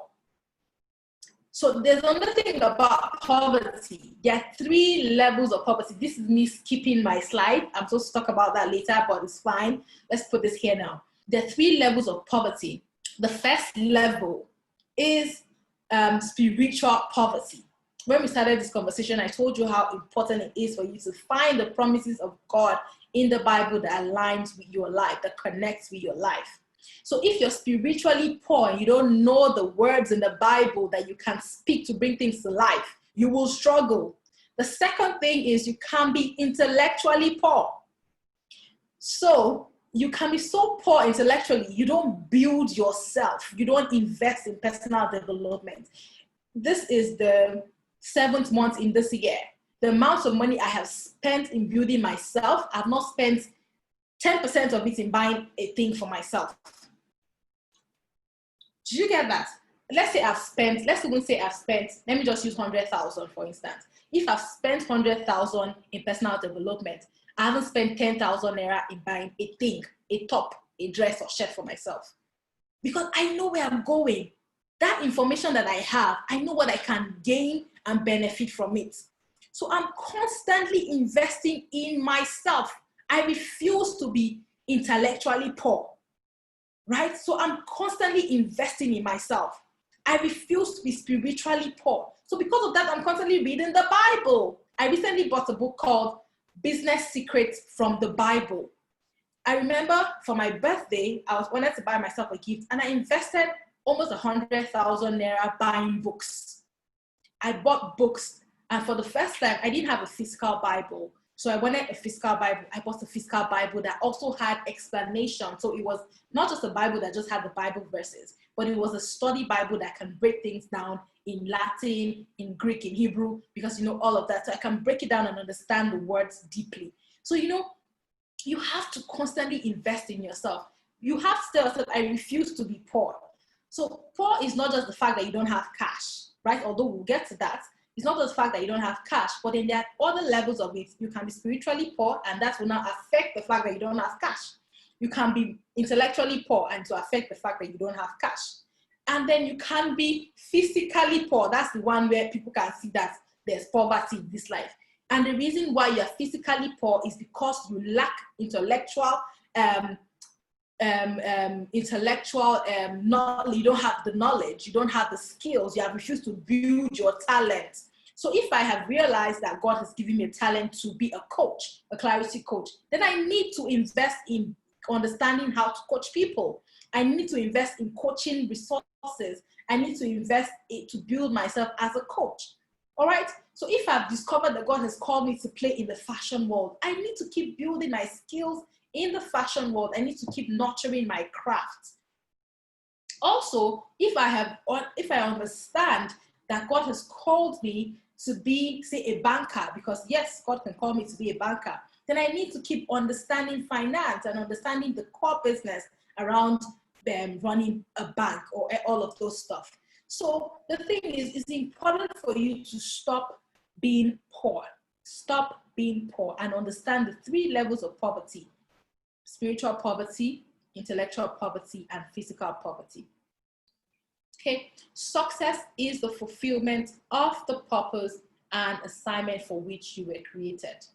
Speaker 1: So there's another thing about poverty. There are 3 levels of poverty. This is me skipping my slide. I'm supposed to talk about that later, but it's fine. Let's put this here now. There are 3 levels of poverty. The first level is spiritual poverty. When we started this conversation, I told you how important it is for you to find the promises of God in the Bible that aligns with your life, that connects with your life. So if you're spiritually poor and you don't know the words in the Bible that you can speak to bring things to life, you will struggle. The second thing is you can be intellectually poor. So you can be so poor intellectually, you don't build yourself. You don't invest in personal development. This is the 7th month in this year. The amount of money I have spent in building myself, I've not spent 10% of it in buying a thing for myself. Did you get that? Let's even say I've spent, let me just use 100,000 for instance. If I've spent 100,000 in personal development, I haven't spent 10,000 naira in buying a thing, a top, a dress or shirt for myself. Because I know where I'm going. That information that I have, I know what I can gain and benefit from it. So I'm constantly investing in myself. I refuse to be intellectually poor, right? So I'm constantly investing in myself. I refuse to be spiritually poor. So because of that, I'm constantly reading the Bible. I recently bought a book called Business Secrets from the Bible. I remember for my birthday, I wanted to buy myself a gift and I invested almost 100,000 naira buying books. I bought books, and for the first time, I didn't have a physical Bible. So I wanted a physical Bible. I bought a physical Bible that also had explanation. So it was not just a Bible that just had the Bible verses, but it was a study Bible that can break things down in Latin, in Greek, in Hebrew, because all of that. So I can break it down and understand the words deeply. So you have to constantly invest in yourself. You have to tell yourself, I refuse to be poor. So poor is not just the fact that you don't have cash, right? Although we'll get to that. It's not just the fact that you don't have cash, but then there are other levels of it. You can be spiritually poor, and that will not affect the fact that you don't have cash. You can be intellectually poor, and to affect the fact that you don't have cash. And then you can be physically poor. That's the one where people can see that there's poverty in this life. And the reason why you're physically poor is because you lack intellectual knowledge. You don't have the knowledge, you don't have the skills, you have refused to build your talent. So if I have realized that God has given me a talent to be a coach, a clarity coach, then I need to invest in understanding how to coach people. I need to invest in coaching resources. I need to invest to build myself as a coach. All right. So if I've discovered that God has called me to play in the fashion world, I need to keep building my skills in the fashion world. I need to keep nurturing my craft. Also, if I understand that God has called me to be, say, a banker, because yes, God can call me to be a banker, then I need to keep understanding finance and understanding the core business around running a bank or all of those stuff. So the thing is, it's important for you to stop being poor. Stop being poor and understand the 3 levels of poverty: spiritual poverty, intellectual poverty, and physical poverty. Okay, success is the fulfillment of the purpose and assignment for which you were created.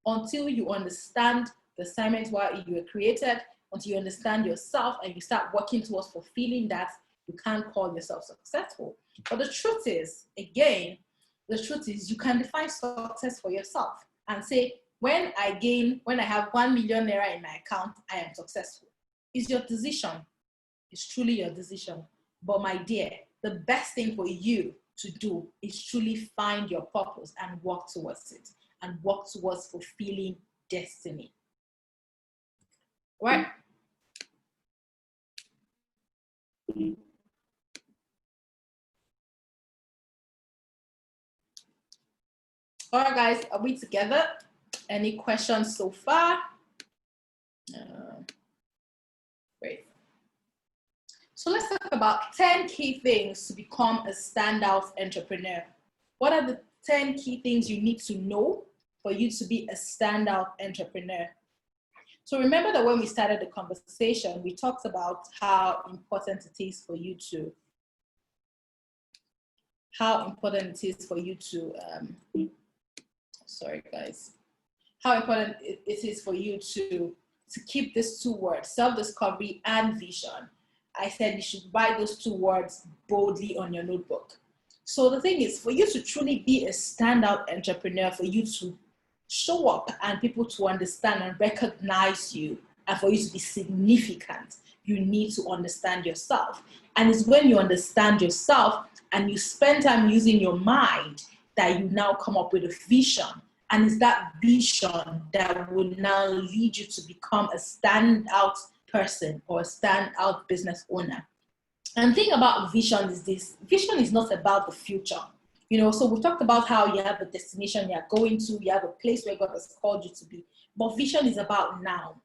Speaker 1: Until you understand the assignment why you were created, until you understand yourself and you start working towards fulfilling that, you can't call yourself successful. But the truth is, again, you can define success for yourself and say, when I have 1 million naira in my account, I am successful. It's your decision. It's truly your decision. But my dear, the best thing for you to do is truly find your purpose and work towards it, and work towards fulfilling destiny. Right? All right, guys, are we together? Any questions so far? Great. So let's talk about 10 key things to become a standout entrepreneur. What are the 10 key things you need to know for you to be a standout entrepreneur? So remember that when we started the conversation, we talked about how important it is for you to, sorry guys, how important it is for you to keep these two words, self-discovery and vision. I said you should write those two words boldly on your notebook. So the thing is, for you to truly be a standout entrepreneur, for you to show up and people to understand and recognize you, and for you to be significant, you need to understand yourself. And it's when you understand yourself and you spend time using your mind that you now come up with a vision. And it's that vision that will now lead you to become a standout person or a standout business owner. And the thing about vision is this: vision is not about the future. So we talked about how you have a destination you're going to, you have a place where God has called you to be. But vision is about now.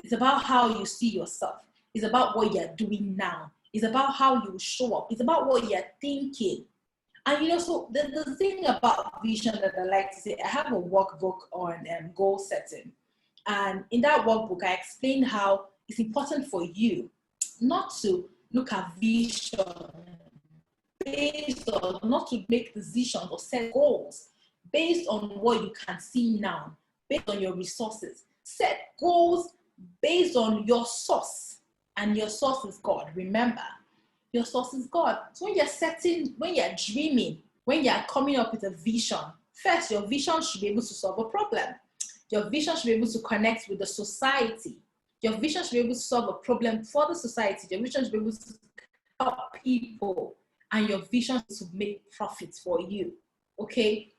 Speaker 1: It's about how you see yourself. It's about what you're doing now. It's about how you show up. It's about what you're thinking. And so the thing about vision that I like to say, I have a workbook on goal setting. And in that workbook, I explain how it's important for you not to look at vision based on, not to make decisions or set goals based on what you can see now, based on your resources. Set goals based on your source, and your source is God. Remember, your source is God. So when you're dreaming, when you're coming up with a vision, first, your vision should be able to solve a problem. Your vision should be able to connect with the society. Your vision should be able to solve a problem for the society. Your vision should be able to help people. And your vision is to make profits for you. Okay?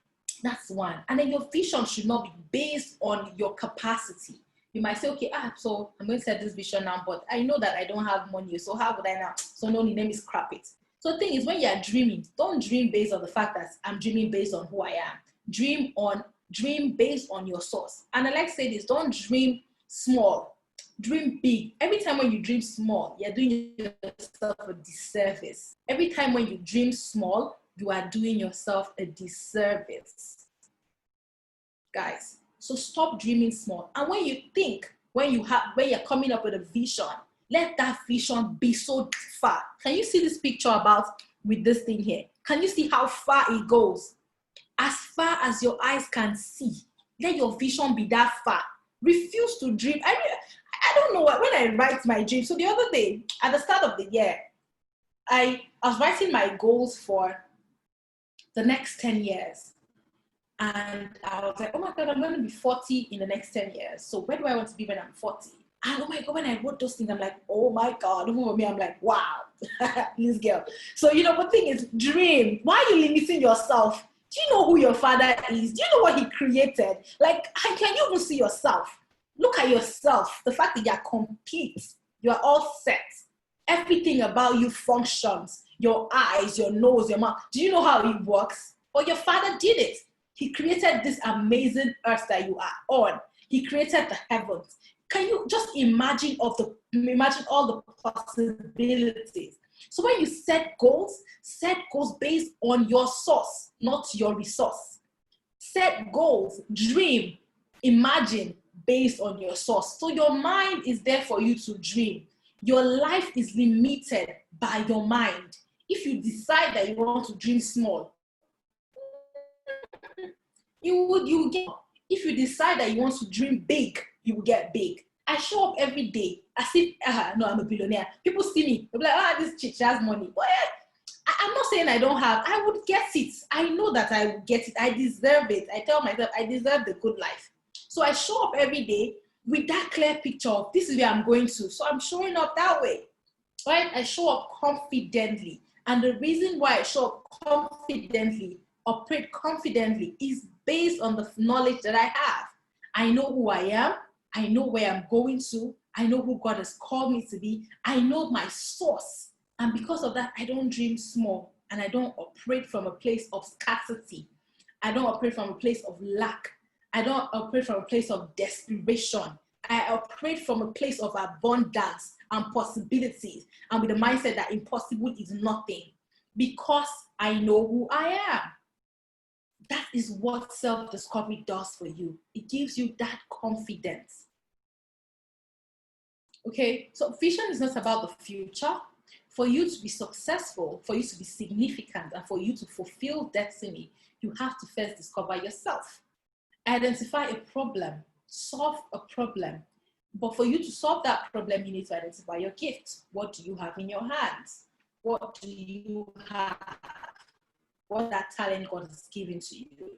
Speaker 1: That's one. And then your vision should not be based on your capacity. You might say, okay, so I'm going to set this vision now, but I know that I don't have money, so how would I now? So no, let me scrap it. So the thing is, when you're dreaming, don't dream based on the fact that I'm dreaming based on who I am. Dream based on your source. And I like to say this: don't dream small, dream big. Every time when you dream small, you're doing yourself a disservice. Every time when you dream small, you are doing yourself a disservice. Guys, so stop dreaming small. And when you think, when you're coming up with a vision, let that vision be so far. Can you see this picture with this thing here? Can you see how far it goes? As far as your eyes can see. Let your vision be that far. Refuse to dream. I don't know when I write my dream. So the other day, at the start of the year, I was writing my goals for the next 10 years. And I was like, oh my God, I'm going to be 40 in the next 10 years. So where do I want to be when I'm 40? And oh my God, when I wrote those things, I'm like, oh my God, who are me? I'm like, wow, this girl. So, the thing is, dream. Why are you limiting yourself? Do you know who your father is? Do you know what he created? Like, can you even see yourself? Look at yourself. The fact that you're complete, you're all set. Everything about you functions. Your eyes, your nose, your mouth. Do you know how it works? Well, your father did it. He created this amazing earth that you are on. He created the heavens. Can you just imagine all the possibilities? So when you set goals based on your source, not your resource. Set goals, dream, imagine based on your source. So your mind is there for you to dream. Your life is limited by your mind. If you decide that you want to dream small, you will get. If you decide that you want to dream big, you will get big. I show up every day as if, no, I'm a billionaire. People see me, they'll be like, this chick, she has money. But I'm not saying I don't have. I would get it. I know that I will get it. I deserve it. I tell myself I deserve the good life. So I show up every day with that clear picture of this is where I'm going to. So I'm showing up that way, right? I show up confidently. And the reason why I show up confidently, operate confidently, is based on the knowledge that I have. I know who I am. I know where I'm going to. I know who God has called me to be. I know my source. And because of that, I don't dream small and I don't operate from a place of scarcity. I don't operate from a place of lack. I don't operate from a place of desperation. I operate from a place of abundance and possibilities, and with the mindset that impossible is nothing, because I know who I am. That is what self-discovery does for you. It gives you that confidence. Okay, so vision is not about the future. For you to be successful, for you to be significant, and for you to fulfill destiny, you have to first discover yourself. Identify a problem, solve a problem. But for you to solve that problem, you need to identify your gift. What do you have in your hands? What do you have? What that talent God has given to you?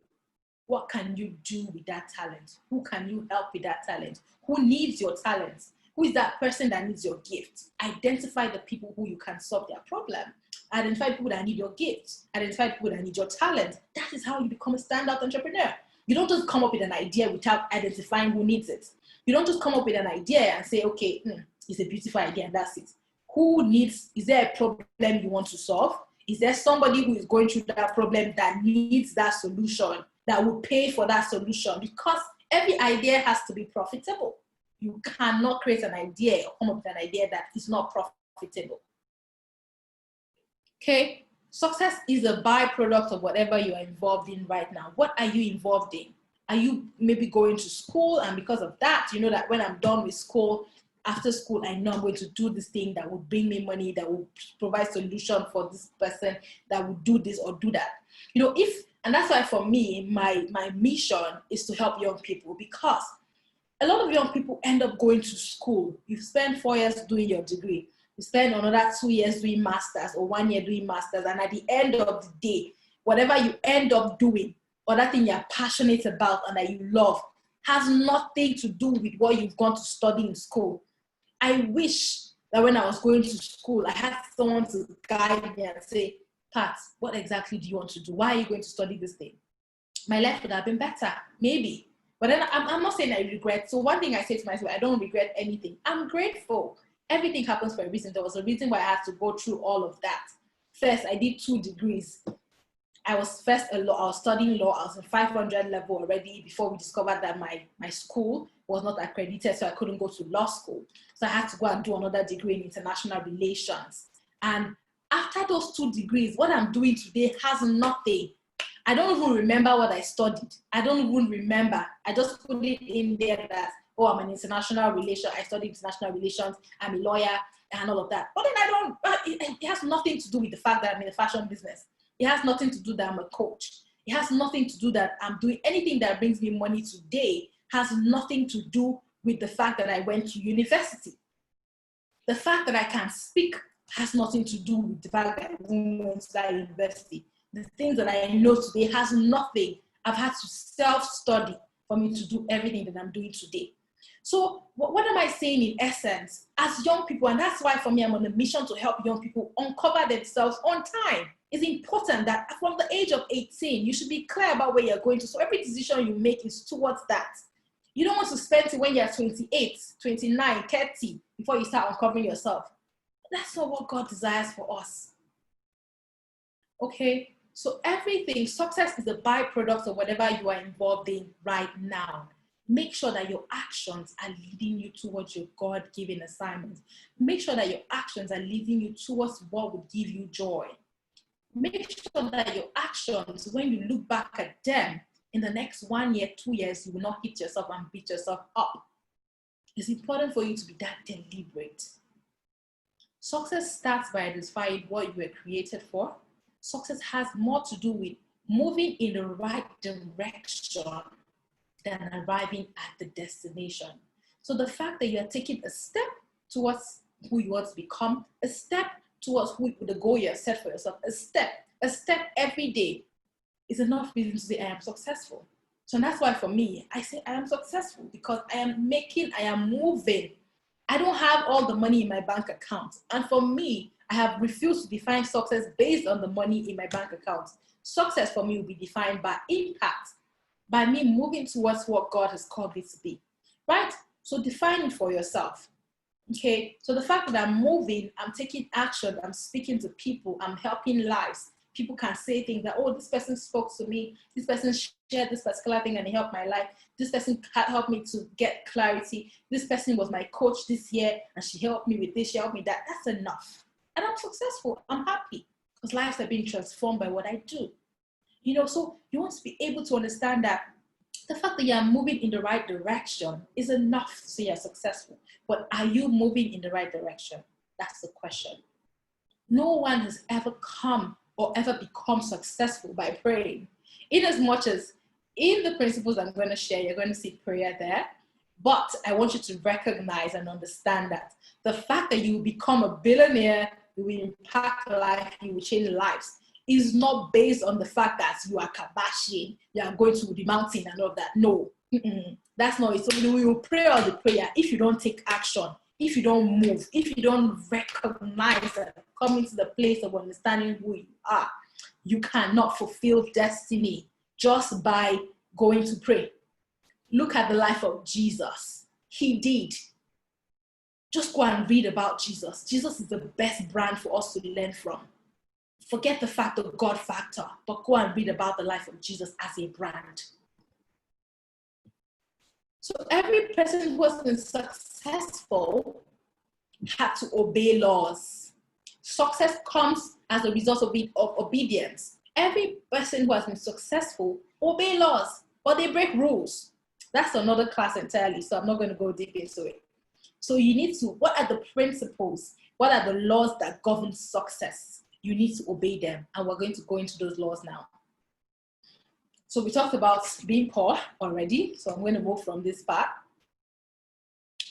Speaker 1: What can you do with that talent? Who can you help with that talent? Who needs your talent? Who is that person that needs your gift? Identify the people who you can solve their problem. Identify people that need your gift. Identify people that need your talent. That is how you become a standout entrepreneur. You don't just come up with an idea without identifying who needs it. You don't just come up with an idea and say, okay, it's a beautiful idea and that's it. Who needs, is there a problem you want to solve? Is there somebody who is going through that problem that needs that solution, that will pay for that solution? Because every idea has to be profitable. You cannot create an idea or come up with an idea that is not profitable. Okay, success is a byproduct of whatever you are involved in right now. What are you involved in? Are you maybe going to school, and because of that, you know that when I'm done with school, after school, I know I'm going to do this thing that will bring me money, that will provide solution for this person, that will do this or do that. You know, and that's why for me, my mission is to help young people, because a lot of young people end up going to school. You spend 4 years doing your degree. You spend another 2 years doing masters or 1 year doing masters. And at the end of the day, whatever you end up doing or that thing you're passionate about and that you love has nothing to do with what you've gone to study in school. I wish that when I was going to school, I had someone to guide me and say, Pat, what exactly do you want to do? Why are you going to study this thing? My life would have been better, maybe. But then I'm not saying I regret. So one thing I say to myself, I don't regret anything. I'm grateful. Everything happens for a reason. There was a reason why I had to go through all of that. First, I did 2 degrees. I was studying law. I was in 500 level already before we discovered that my school was not accredited, so I couldn't go to law school. So I had to go and do another degree in international relations. And after those 2 degrees, what I'm doing today has nothing. I don't even remember what I studied. I don't even remember. I just put it in there that, oh, I'm an international relation. I studied international relations. I'm a lawyer and all of that. But then it has nothing to do with the fact that I'm in the fashion business. It has nothing to do that I'm a coach. It has nothing to do that I'm doing anything that brings me money today. Has nothing to do with the fact that I went to university. The fact that I can speak has nothing to do with the fact that I went to that university. The things that I know today has nothing. I've had to self-study for me to do everything that I'm doing today. So what am I saying in essence? As young people, and that's why for me, I'm on a mission to help young people uncover themselves on time. It's important that from the age of 18, you should be clear about where you're going to. So every decision you make is towards that. You don't want to spend it when you're 28, 29, 30 before you start uncovering yourself. That's not what God desires for us. Okay? So everything, success is a byproduct of whatever you are involved in right now. Make sure that your actions are leading you towards your God-given assignment. Make sure that your actions are leading you towards what would give you joy. Make sure that your actions, when you look back at them, in the next 1 year, 2 years, you will not hit yourself and beat yourself up. It's important for you to be that deliberate. Success starts by identifying what you were created for. Success has more to do with moving in the right direction than arriving at the destination. So the fact that you are taking a step towards who you want to become, a step towards the goal you have set for yourself, a step every day is enough reason to say I am successful. So that's why for me, I say I am successful because I am moving. I don't have all the money in my bank account. And for me, I have refused to define success based on the money in my bank account. Success for me will be defined by impact, by me moving towards what God has called me to be, right? So define it for yourself, okay? So the fact that I'm moving, I'm taking action, I'm speaking to people, I'm helping lives. People can say things that, oh, this person spoke to me, this person shared this particular thing and it helped my life, this person helped me to get clarity, this person was my coach this year and she helped me with this, she helped me that. That's enough. And I'm successful, I'm happy, because lives are being transformed by what I do. You know, so you want to be able to understand that the fact that you are moving in the right direction is enough to say you're successful. But are you moving in the right direction? That's the question. No one has ever come or ever become successful by praying. In as much as in the principles I'm going to share, you're going to see prayer there. But I want you to recognize and understand that the fact that you will become a billionaire, you will impact life, you will change lives, is not based on the fact that you are kabashing, you are going to the mountain and all that. No, that's not it. So we will pray all the prayer. If you don't take action, if you don't move, if you don't recognize and come into the place of understanding who you are, you cannot fulfill destiny just by going to pray. Look at the life of Jesus. He did. Just go and read about Jesus. Jesus is the best brand for us to learn from. Forget the fact of God factor, but go and read about the life of Jesus as a brand. So every person who has been successful had to obey laws. Success comes as a result of obedience. Every person who has been successful obey laws, or they break rules. That's another class entirely, so I'm not going to go deep into it. So you need to, what are the principles? What are the laws that govern success? You need to obey them. And we're going to go into those laws now. So we talked about being poor already. So I'm going to move from this part.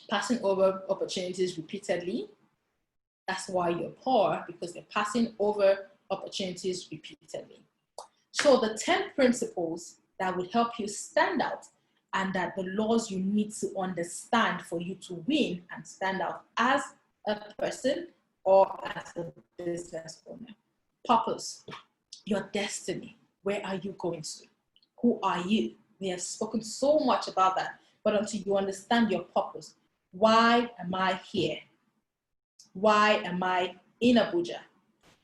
Speaker 1: Passing over opportunities repeatedly. That's why you're poor, because you're passing over opportunities repeatedly. So the 10 principles that would help you stand out, and that the laws you need to understand for you to win and stand out as a person or as a business owner. Purpose, your destiny. Where are you going to? Who are you? We have spoken so much about that, but until you understand your purpose, why am I here? Why am I in Abuja?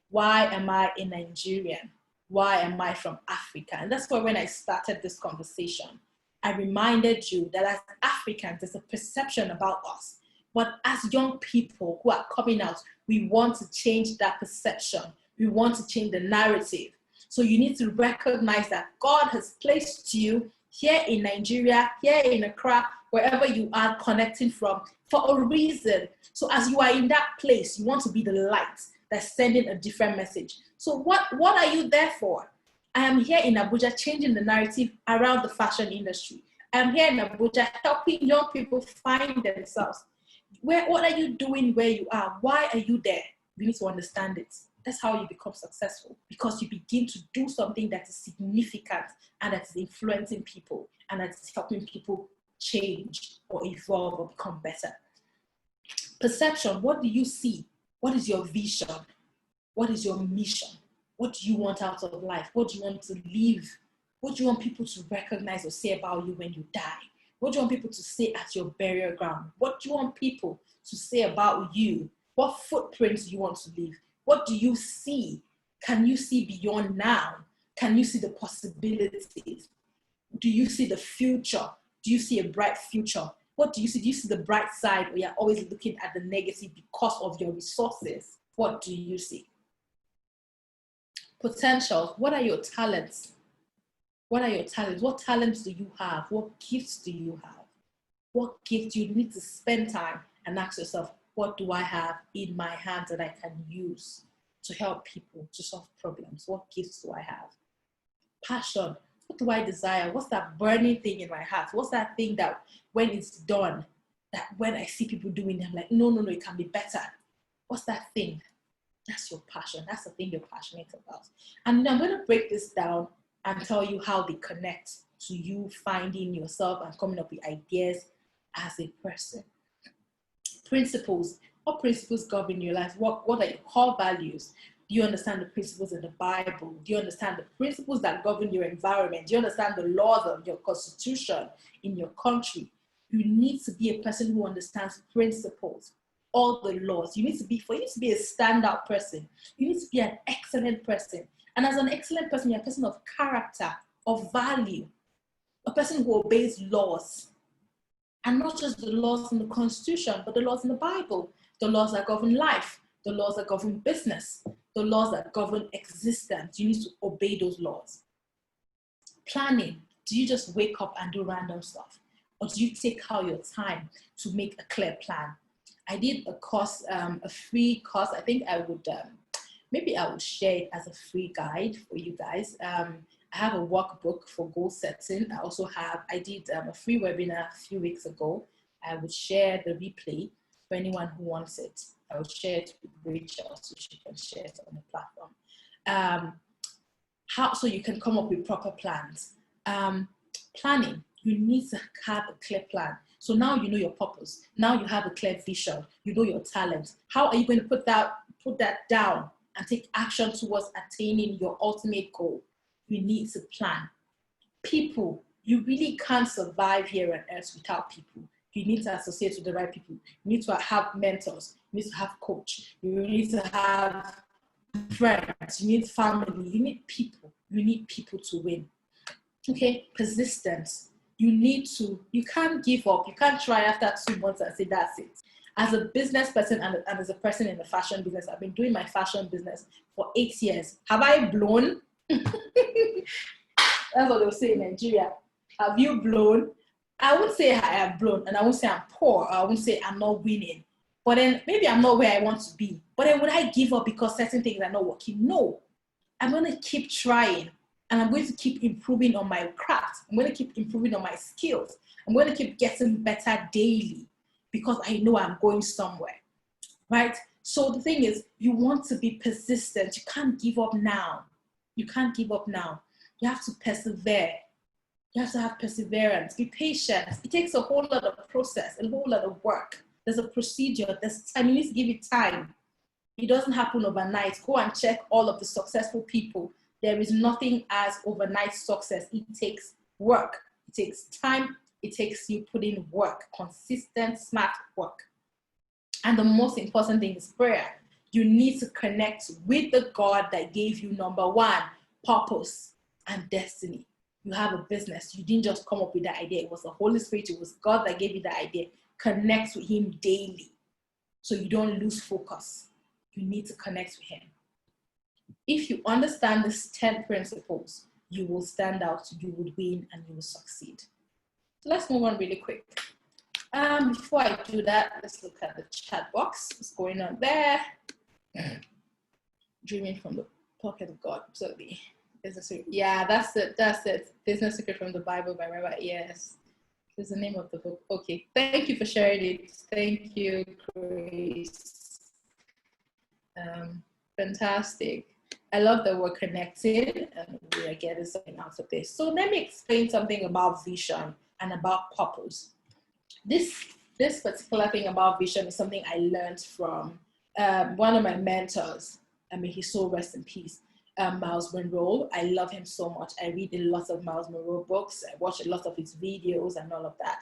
Speaker 1: Why am I a Nigerian? Why am I from Africa? And that's why when I started this conversation, I reminded you that as Africans, there's a perception about us. But as young people who are coming out, we want to change that perception. We want to change the narrative. So you need to recognize that God has placed you here in Nigeria, here in Accra, wherever you are connecting from, for a reason. So as you are in that place, you want to be the light that's sending a different message. So what are you there for? I am here in Abuja changing the narrative around the fashion industry. I am here in Abuja helping young people find themselves. What are you doing where you are? Why are you there? You need to understand it. That's how you become successful, because you begin to do something that is significant and that is influencing people and that is helping people change or evolve or become better. Perception, what do you see? What is your vision? What is your mission? What do you want out of life? What do you want to live? What do you want people to recognize or say about you when you die? What do you want people to say at your burial ground? What do you want people to say about you? What footprints do you want to leave? What do you see? Can you see beyond now? Can you see the possibilities? Do you see the future? Do you see a bright future? What do you see? Do you see the bright side, or you're always looking at the negative because of your resources? What do you see? Potential. What are your talents? What are your talents? What talents do you have? What gifts do you have? What gifts you need to spend time and ask yourself, what do I have in my hands that I can use to help people, to solve problems? What gifts do I have? Passion. What do I desire? What's that burning thing in my heart? What's that thing that when it's done, that when I see people doing it, I'm like, no, it can be better. What's that thing? That's your passion. That's the thing you're passionate about. And I'm going to break this down and tell you how they connect to you finding yourself and coming up with ideas as a person. Principles. What principles govern your life? What are your core values? Do you understand the principles in the Bible? Do you understand the principles that govern your environment? Do you understand the laws of your constitution in your country? You need to be a person who understands principles, all the laws. For you to be a standout person, you need to be an excellent person. And as an excellent person, you're a person of character, of value, a person who obeys laws. And not just the laws in the Constitution, but the laws in the Bible, the laws that govern life, the laws that govern business, the laws that govern existence. You need to obey those laws. Planning. Do you just wake up and do random stuff? Or do you take out your time to make a clear plan? I did a course, a free course. I think I would, maybe I would share it as a free guide for you guys. I have a workbook for goal setting. I did a free webinar a few weeks ago. I would share the replay for anyone who wants it. I will share it with Rachel so she can share it on the platform. So you can come up with proper plans. Planning, you need to have a clear plan. So now you know your purpose. Now you have a clear vision. You know your talent. How are you going to put that down and take action towards attaining your ultimate goal? You need to plan. People, you really can't survive here on earth without people. You need to associate with the right people. You need to have mentors. You need to have coach. You need to have friends. You need family. You need people. You need people to win. Okay, persistence. You can't give up. You can't try after 2 months and say that's it. As a business person and as a person in the fashion business, I've been doing my fashion business for 8 years. Have I blown? That's what they'll say in Nigeria. Have you blown? I won't say I have blown, and I won't say I'm poor, or I won't say I'm not winning. But then maybe I'm not where I want to be. But then would I give up because certain things are not working? No. I'm going to keep trying, and I'm going to keep improving on my craft. I'm going to keep improving on my skills. I'm going to keep getting better daily because I know I'm going somewhere, right? So the thing is, you want to be persistent. You can't give up now. You can't give up now. You have to persevere. You have to have perseverance. Be patient. It takes a whole lot of process, a whole lot of work. There's a procedure. There's time. You need to give it time. It doesn't happen overnight. Go and check all of the successful people. There is nothing as overnight success. It takes work. It takes time. It takes you putting work, consistent, smart work. And the most important thing is prayer. You need to connect with the God that gave you, number one, purpose and destiny. You have a business. You didn't just come up with the idea. It was the Holy Spirit. It was God that gave you the idea. Connect with him daily so you don't lose focus. You need to connect with him. If you understand these 10 principles, you will stand out, you will win, and you will succeed. So let's move on really quick. Before I do that, let's look at the chat box. What's going on there? Dreaming from the pocket of God. So the business secret. Yeah, that's it. Business Secret from the Bible by Rabbi. Yes. Is the name of the book. Okay. Thank you for sharing it. Thank you, Grace. Fantastic. I love that we're connected and we are getting something out of this. So let me explain something about vision and about purpose. This particular thing about vision is something I learned from one of my mentors. I mean, he's so rest in peace. Miles Monroe. I love him so much. I read a lot of Miles Monroe books. I watch a lot of his videos and all of that.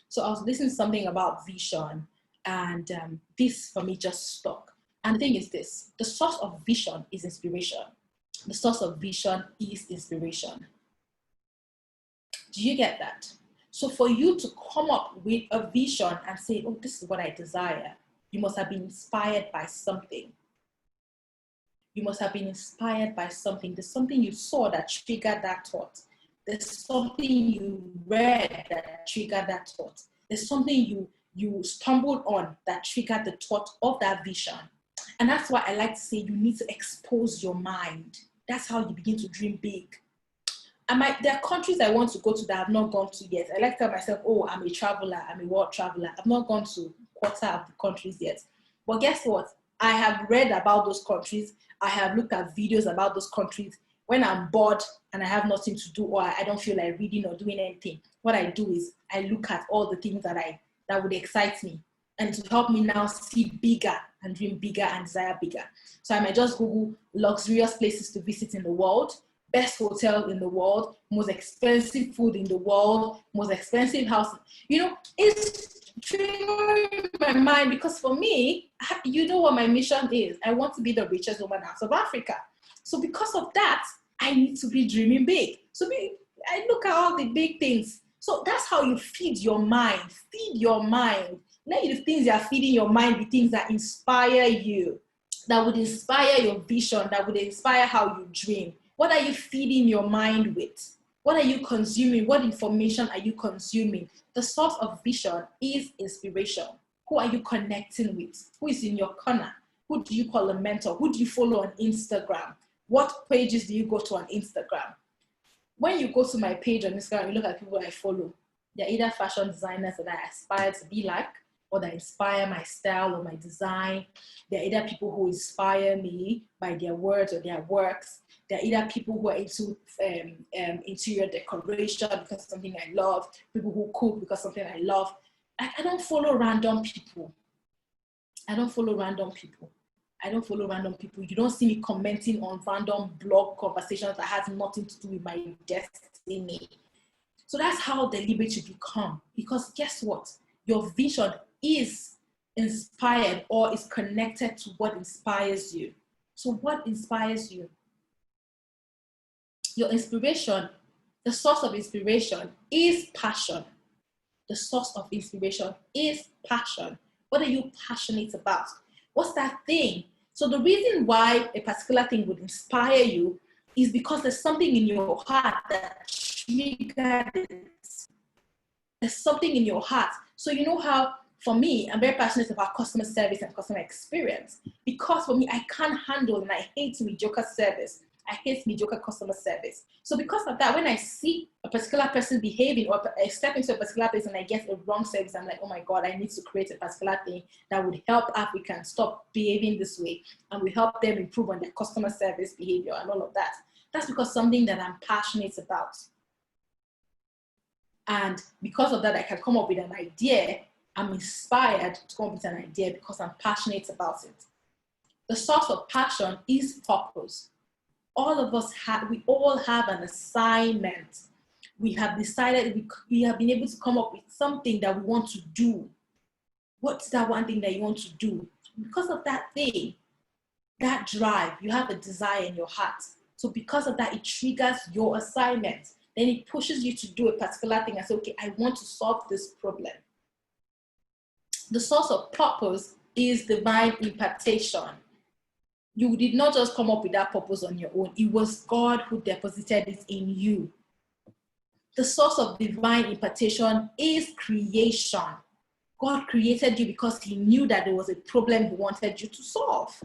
Speaker 1: So I was listening to something about vision, and this for me just stuck. And the thing is this: the source of vision is inspiration. The source of vision is inspiration. Do you get that? So for you to come up with a vision and say, oh, this is what I desire, you must have been inspired by something. You must have been inspired by something. There's something you saw that triggered that thought. There's something you read that triggered that thought. There's something you stumbled on that triggered the thought of that vision. And that's why I like to say you need to expose your mind. That's how you begin to dream big. There are countries I want to go to that I have not gone to yet. I like to tell myself, oh, I'm a traveler. I'm a world traveler. I've not gone to quarter of the countries yet. But guess what? I have read about those countries. I have looked at videos about those countries. When I'm bored and I have nothing to do or I don't feel like reading or doing anything, what I do is I look at all the things that would excite me and to help me now see bigger and dream bigger and desire bigger. So I might just Google luxurious places to visit in the world, best hotel in the world, most expensive food in the world, most expensive house. You know, it's triggering my mind, because for me, you know what my mission is. I want to be the richest woman out of Africa. So because of that, I need to be dreaming big. So I look at all the big things. So that's how you feed your mind. Feed your mind. Let the things that are feeding your mind be things that inspire you, that would inspire your vision, that would inspire how you dream. What are you feeding your mind with? What are you consuming? What information are you consuming? The source of vision is inspiration. Who are you connecting with? Who is in your corner? Who do you call a mentor? Who do you follow on Instagram? What pages do you go to on Instagram? When you go to my page on Instagram, you look at people I follow. They're either fashion designers that I aspire to be like, or that inspire my style or my design. They're either people who inspire me by their words or their works. They're either people who are into interior decoration because something I love, people who cook because something I love. I don't follow random people. I don't follow random people. I don't follow random people. You don't see me commenting on random blog conversations that has nothing to do with my destiny. So that's how deliberate you become. Because guess what? Your vision is inspired or is connected to what inspires you. So what inspires you? Your inspiration, the source of inspiration is passion. The source of inspiration is passion. What are you passionate about? What's that thing? So the reason why a particular thing would inspire you is because there's something in your heart that triggered it. There's something in your heart. So you know how, for me, I'm very passionate about customer service and customer experience. Because for me, I can't handle and I hate mediocre service. I hate mediocre customer service. So because of that, when I see a particular person behaving or I step into a particular place and I get a wrong service, I'm like, oh my God, I need to create a particular thing that would help Africans stop behaving this way and will help them improve on their customer service behavior and all of that. That's because something that I'm passionate about. And because of that, I can come up with an idea. I'm inspired to come up with an idea because I'm passionate about it. The source of passion is purpose. All of us we all have an assignment. We have decided, we have been able to come up with something that we want to do. What's that one thing that you want to do? Because of that thing, that drive, you have a desire in your heart. So because of that, it triggers your assignment. Then it pushes you to do a particular thing and say, okay, I want to solve this problem. The source of purpose is divine impartation. You did not just come up with that purpose on your own. It was God who deposited it in you. The source of divine impartation is creation. God created you because he knew that there was a problem he wanted you to solve.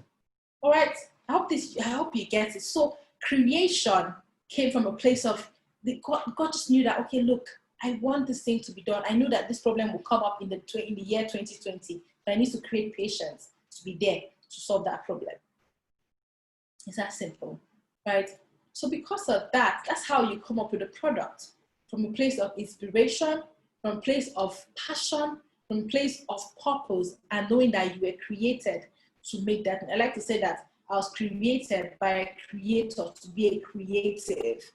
Speaker 1: All right? I hope you get it. So creation came from a place of, God just knew that, okay, look, I want this thing to be done. I knew that this problem will come up in the year 2020, but I need to create patience to be there to solve that problem. It's that simple, right? So because of that, that's how you come up with a product, from a place of inspiration, from a place of passion, from a place of purpose, and knowing that you were created to make that. I like to say that I was created by a creator to be a creative.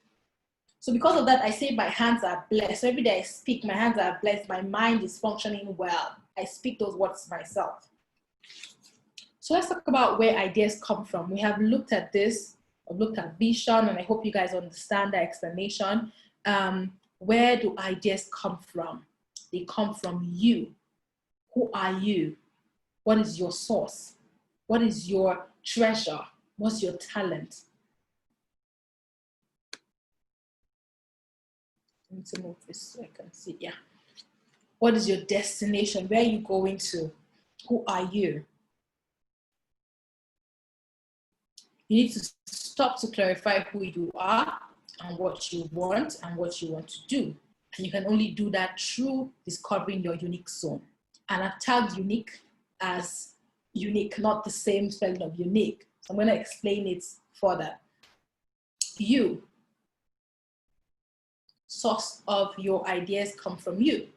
Speaker 1: So because of that, I say my hands are blessed. So every day I speak, my hands are blessed. My mind is functioning well. I speak those words to myself. So let's talk about where ideas come from. We have looked at this, I've looked at vision, and I hope you guys understand the explanation. Where do ideas come from? They come from you. Who are you? What is your source? What is your treasure? What's your talent? I need to move this so I can see. Yeah. What is your destination? Where are you going to? Who are you? You need to stop to clarify who you are and what you want to do. And you can only do that through discovering your unique zone. And I've tagged unique as unique, not the same spelling of unique. So I'm going to explain it further. You, source of your ideas come from you,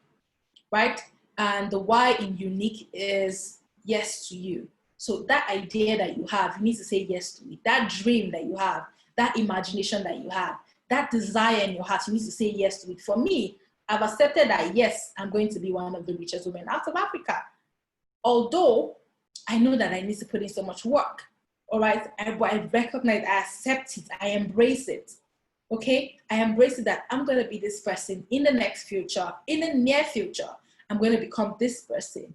Speaker 1: right? And the why in unique is yes to you. So that idea that you have, you need to say yes to it. That dream that you have, that imagination that you have, that desire in your heart, you need to say yes to it. For me, I've accepted that, yes, I'm going to be one of the richest women out of Africa. Although I know that I need to put in so much work. All right. I recognize, I accept it, I embrace it. Okay. I embrace it that I'm going to be this person in the next future, in the near future. I'm going to become this person.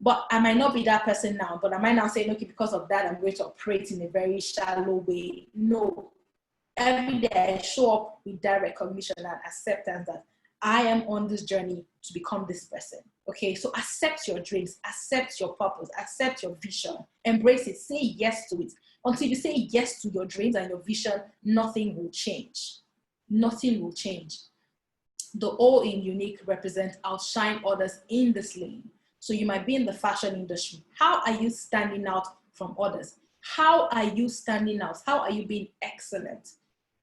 Speaker 1: But I might not be that person now, but am I now saying, okay, because of that, I'm going to operate in a very shallow way? No. Every day I show up with that recognition and acceptance that I am on this journey to become this person. Okay, so accept your dreams, accept your purpose, accept your vision, embrace it, say yes to it. Until you say yes to your dreams and your vision, nothing will change. Nothing will change. The O in unique represents outshine others in this lane. So you might be in the fashion industry. How are you standing out from others? How are you standing out? How are you being excellent?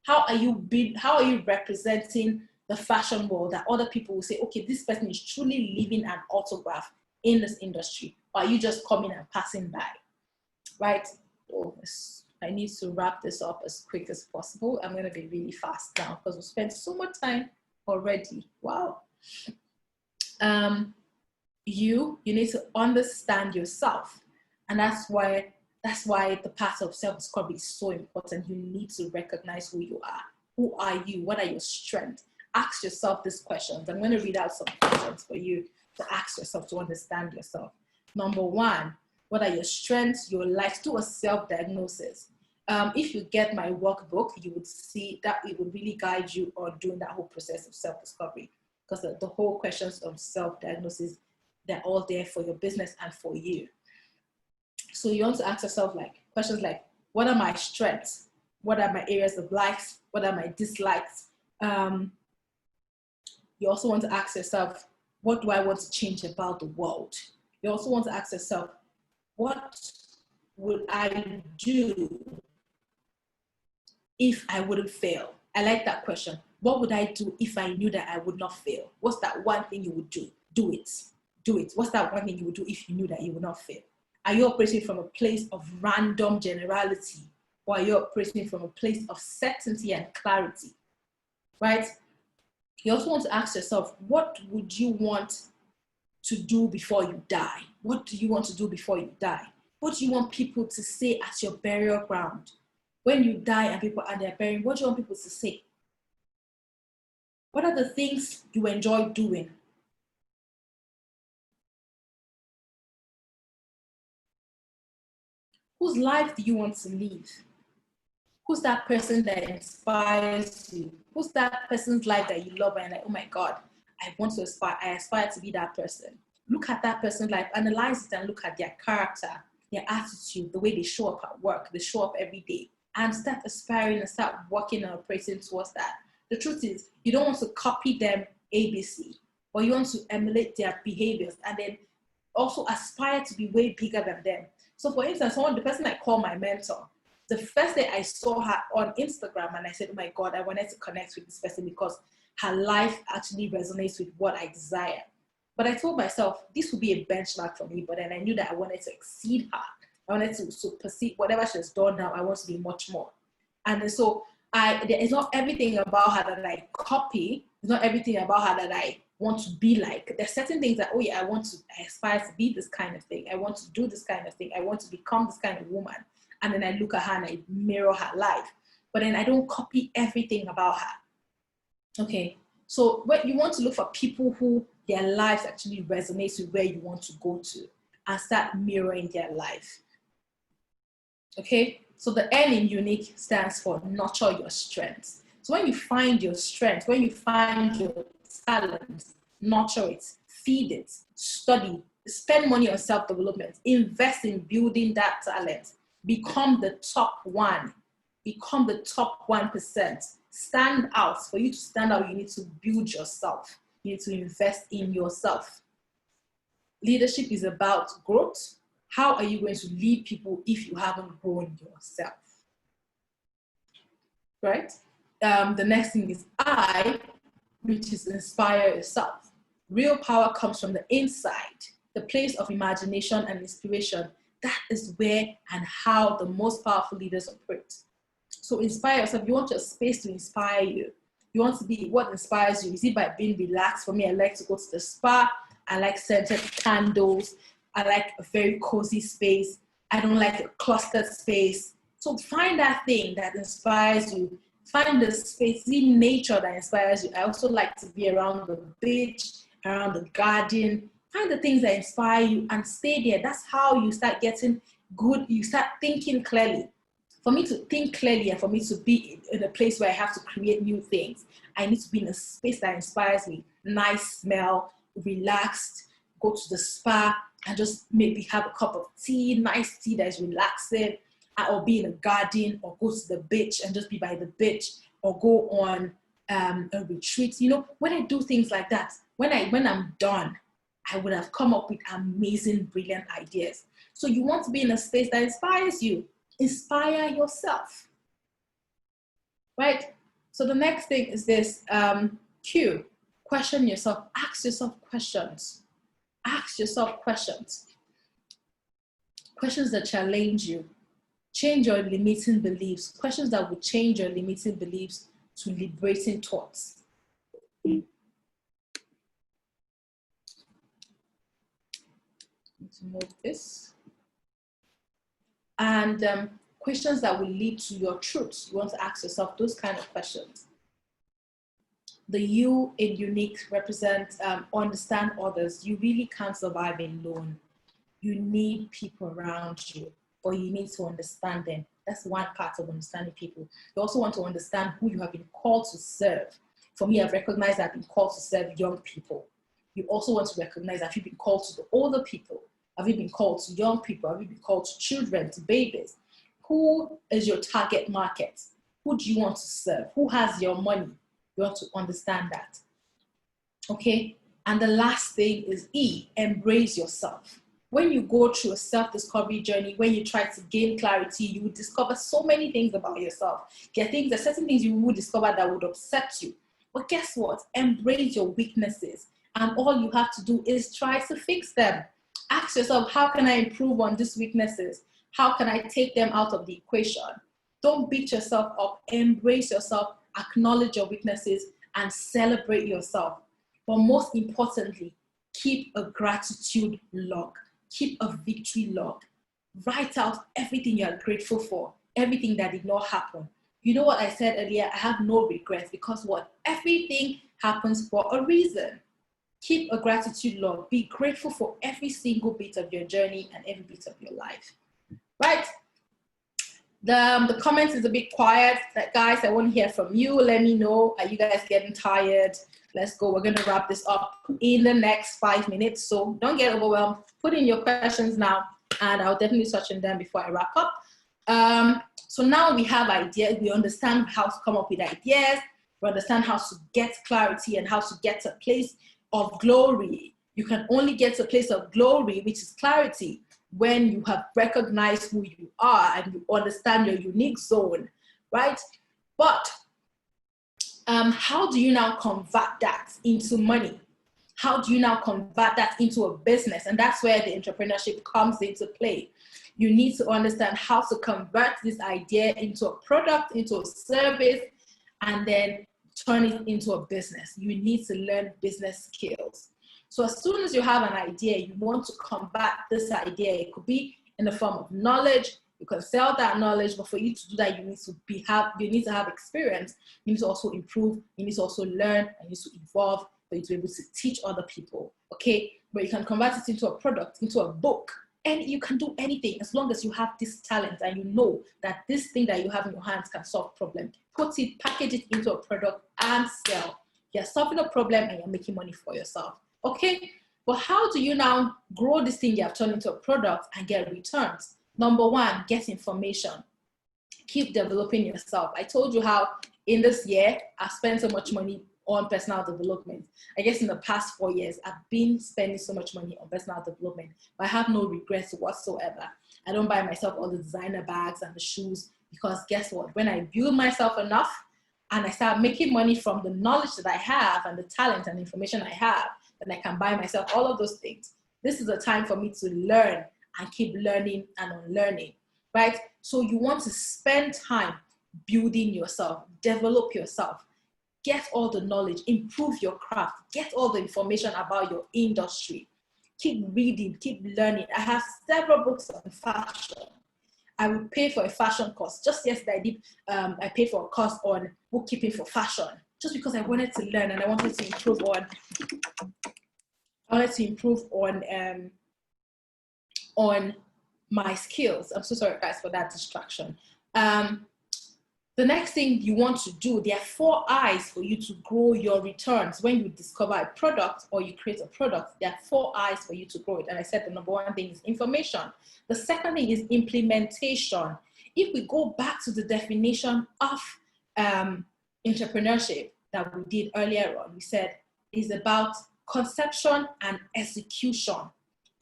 Speaker 1: How are you representing the fashion world that other people will say, okay, this person is truly leaving an autograph in this industry? Or are you just coming and passing by? Right? Oh, I need to wrap this up as quick as possible. I'm going to be really fast now because we spent so much time already. Wow. You need to understand yourself, and that's why the path of self-discovery is so important. You need to recognize who you are. Who are you? What are your strengths? Ask yourself these questions. I'm going to read out some questions for you to ask yourself to understand yourself. Number one, what are your strengths, your likes? Do a self-diagnosis. If you get my workbook, you would see that it would really guide you on doing that whole process of self-discovery, because the whole questions of self-diagnosis, they're all there for your business and for you. So you want to ask yourself questions like, what are my strengths? What are my areas of likes? What are my dislikes? You also want to ask yourself, what do I want to change about the world? You also want to ask yourself, what would I do if I wouldn't fail? I like that question. What would I do if I knew that I would not fail? What's that one thing you would do? Do it. Do it. What's that one thing you would do if you knew that you would not fail? Are you operating from a place of random generality, or are you operating from a place of certainty and clarity? Right? You also want to ask yourself, what would you want to do before you die? What do you want to do before you die? What do you want people to say at your burial ground? When you die and people are there burying, what do you want people to say? What are the things you enjoy doing? Whose life do you want to live? Who's that person that inspires you? Who's that person's life that you love and like, oh my God, I aspire to be that person. Look at that person's life, analyze it and look at their character, their attitude, the way they show up at work, they show up every day, and start aspiring and start working and operating towards that. The truth is, you don't want to copy them ABC, but you want to emulate their behaviors and then also aspire to be way bigger than them. So for instance, the person I call my mentor, the first day I saw her on Instagram and I said, oh my God, I wanted to connect with this person because her life actually resonates with what I desire. But I told myself this would be a benchmark for me, but then I knew that I wanted to exceed her. I wanted to perceive whatever she has done now, I want to be much more. And then so it's not everything about her that I copy. It's not everything about her that I want to be like. There's certain things that, oh yeah, I aspire to be this kind of thing. I want to do this kind of thing. I want to become this kind of woman. And then I look at her and I mirror her life. But then I don't copy everything about her. Okay. So what you want to look for people who their lives actually resonates with where you want to go to and start mirroring their life. Okay. So the N in unique stands for nurture your strengths. So when you find your strength, when you find your talent, nurture it, feed it, study, spend money on self-development, invest in building that talent, become the top one, become the top 1%, stand out. For you to stand out, you need to build yourself. You need to invest in yourself. Leadership is about growth. How are you going to lead people if you haven't grown yourself? Right? The next thing is I, which is inspire yourself. Real power comes from the inside, the place of imagination and inspiration. That is where and how the most powerful leaders operate. So inspire yourself. You want your space to inspire you. You want to be what inspires you. Is it by being relaxed? For me, I like to go to the spa. I like scented candles. I like a very cozy space. I don't like a clustered space. So find that thing that inspires you. Find the space in nature that inspires you. I also like to be around the beach, around the garden. Find the things that inspire you and stay there. That's how you start getting good. You start thinking clearly. For me to think clearly and for me to be in a place where I have to create new things, I need to be in a space that inspires me. Nice smell, relaxed, go to the spa and just maybe have a cup of tea, nice tea that is relaxing, or be in a garden, or go to the beach and just be by the beach, or go on a retreat. You know, when I do things like that, when I'm done, I would have come up with amazing, brilliant ideas. So you want to be in a space that inspires you. Inspire yourself, right? So the next thing is this, Q, question yourself, ask yourself questions. Ask yourself questions. Questions that challenge you. Change your limiting beliefs. Questions that will change your limiting beliefs to liberating thoughts. Need to move this. And questions that will lead to your truths. You want to ask yourself those kind of questions. The you in unique represents understand others. You really can't survive alone. You need people around you, but you need to understand them. That's one part of understanding people. You also want to understand who you have been called to serve. For me, I've recognized that I've been called to serve young people. You also want to recognize that you've been called to the older people. Have you been called to young people? Have you been called to children, to babies? Who is your target market? Who do you want to serve? Who has your money? You want to understand that. Okay? And the last thing is E, embrace yourself. When you go through a self-discovery journey, when you try to gain clarity, you will discover so many things about yourself. There are certain things you will discover that would upset you. But guess what? Embrace your weaknesses. And all you have to do is try to fix them. Ask yourself, how can I improve on these weaknesses? How can I take them out of the equation? Don't beat yourself up. Embrace yourself. Acknowledge your weaknesses and celebrate yourself. But most importantly, keep a gratitude log. Keep a victory log. Write out everything you are grateful for, everything that did not happen. You know what I said earlier? I have no regrets because what? Everything happens for a reason. Keep a gratitude log. Be grateful for every single bit of your journey and every bit of your life. Right? The comments is a bit quiet. Guys, I want to hear from you. Let me know. Are you guys getting tired? Let's go. We're going to wrap this up in the next 5 minutes. So don't get overwhelmed. Put in your questions now, and I'll definitely touch on them before I wrap up. So now we have ideas. We understand how to come up with ideas. We understand how to get clarity and how to get to a place of glory. You can only get to a place of glory, which is clarity, when you have recognized who you are and you understand your unique zone, right? But how do you now convert that into money? How do you now convert that into a business? And that's where the entrepreneurship comes into play. You need to understand how to convert this idea into a product, into a service, and then turn it into a business. You need to learn business skills. So as soon as you have an idea, you want to combat this idea. It could be in the form of knowledge. You can sell that knowledge, but for you to do that, you need to have experience. You need to also improve. You need to also learn, and you need to evolve for you to be able to teach other people. Okay, but you can convert it into a product, into a book, and you can do anything as long as you have this talent and you know that this thing that you have in your hands can solve problems. Put it, package it into a product and sell. You're solving a problem and you're making money for yourself. Okay, but how do you now grow this thing you have turned into a product and get returns? Number one, get information. Keep developing yourself. I told you how in this year, I've spent so much money on personal development. I guess in the past 4 years, I've been spending so much money on personal development, but I have no regrets whatsoever. I don't buy myself all the designer bags and the shoes because guess what? When I build myself enough and I start making money from the knowledge that I have and the talent and information I have, then I can buy myself all of those things. This is a time for me to learn and keep learning and unlearning, right? So you want to spend time building yourself, develop yourself, get all the knowledge, improve your craft, get all the information about your industry. Keep reading, keep learning. I have several books on fashion. I would pay for a fashion course. Just yesterday, I paid for a course on bookkeeping for fashion, just because I wanted to learn and I wanted to improve on my skills. I'm so sorry, guys, for that distraction. The next thing you want to do, there are 4 eyes for you to grow your returns. When you discover a product or you create a product, there are 4 eyes for you to grow it. And I said the number 1 thing is information. The second thing is implementation. If we go back to the definition of entrepreneurship that we did earlier on, we said it's about conception and execution.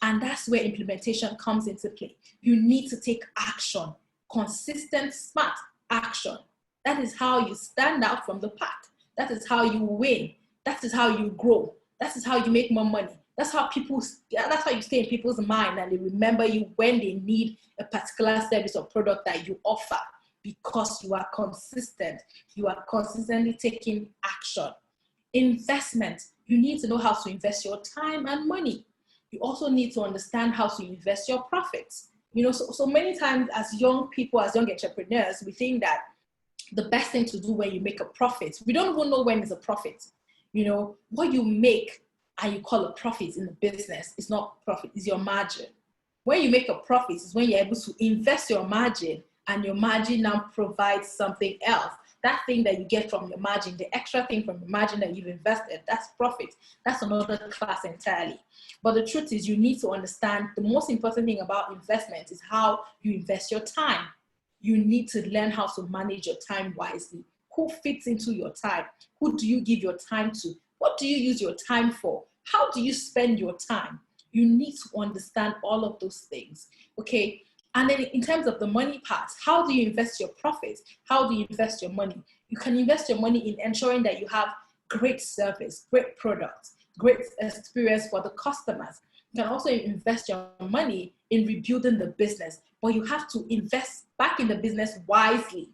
Speaker 1: And that's where implementation comes into play. You need to take action, consistent, smart action. That is how you stand out from the pack. That is how you win. That is how you grow. That is how you make more money. That's how you stay in people's mind and they remember you when they need a particular service or product that you offer, because you are consistent. You are consistently taking action. Investment. You need to know how to invest your time and money. You also need to understand how to invest your profits. You know, so many times as young people, as young entrepreneurs, we think that the best thing to do when you make a profit, we don't even know when it's a profit. You know, what you make and you call a profit in the business is not profit, it's your margin. When you make a profit is when you're able to invest your margin and your margin now provides something else. That thing that you get from your margin, the extra thing from the margin that you've invested, that's profit. That's another class entirely. But the truth is, you need to understand the most important thing about investment is how you invest your time. You need to learn how to manage your time wisely. Who fits into your time? Who do you give your time to? What do you use your time for? How do you spend your time? You need to understand all of those things, okay? And then in terms of the money part, how do you invest your profits? How do you invest your money? You can invest your money in ensuring that you have great service, great products, great experience for the customers. You can also invest your money in rebuilding the business, but you have to invest back in the business wisely.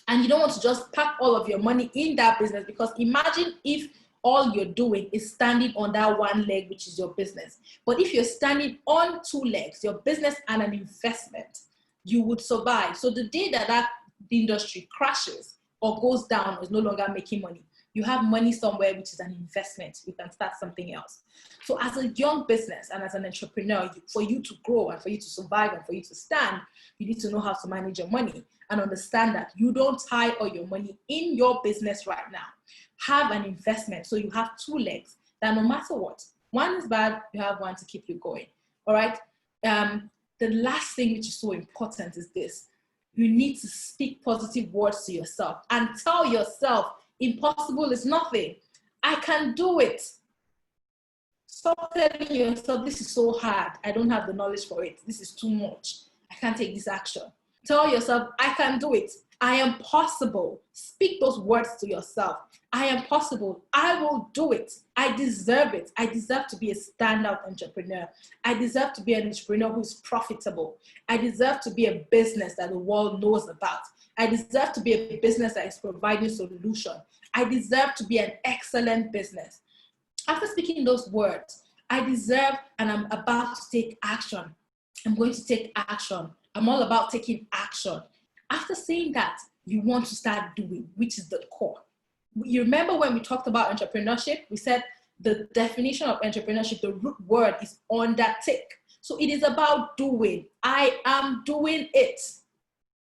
Speaker 1: And you don't want to just pack all of your money in that business, because imagine if all you're doing is standing on that one leg, which is your business. But if you're standing on 2 legs, your business and an investment, you would survive. So the day that industry crashes or goes down or is no longer making money, you have money somewhere, which is an investment. You can start something else. So as a young business and as an entrepreneur, for you to grow and for you to survive and for you to stand, you need to know how to manage your money and understand that you don't tie all your money in your business right now. Have an investment. So you have 2 legs that no matter what, one is bad, you have one to keep you going. All right. The last thing which is so important is this. You need to speak positive words to yourself and tell yourself, impossible is nothing. I can do it. Stop telling yourself, this is so hard. I don't have the knowledge for it. This is too much. I can't take this action. Tell yourself, I can do it. I am possible. Speak those words to yourself. I am possible. I will do it. I deserve it. I deserve to be a standout entrepreneur. I deserve to be an entrepreneur who is profitable. I deserve to be a business that the world knows about. I deserve to be a business that is providing solution. I deserve to be an excellent business. After speaking those words, I deserve and I'm about to take action. I'm going to take action. I'm all about taking action. After saying that, you want to start doing, which is the core. You remember when we talked about entrepreneurship, we said the definition of entrepreneurship, the root word is undertake. So it is about doing. I am doing it.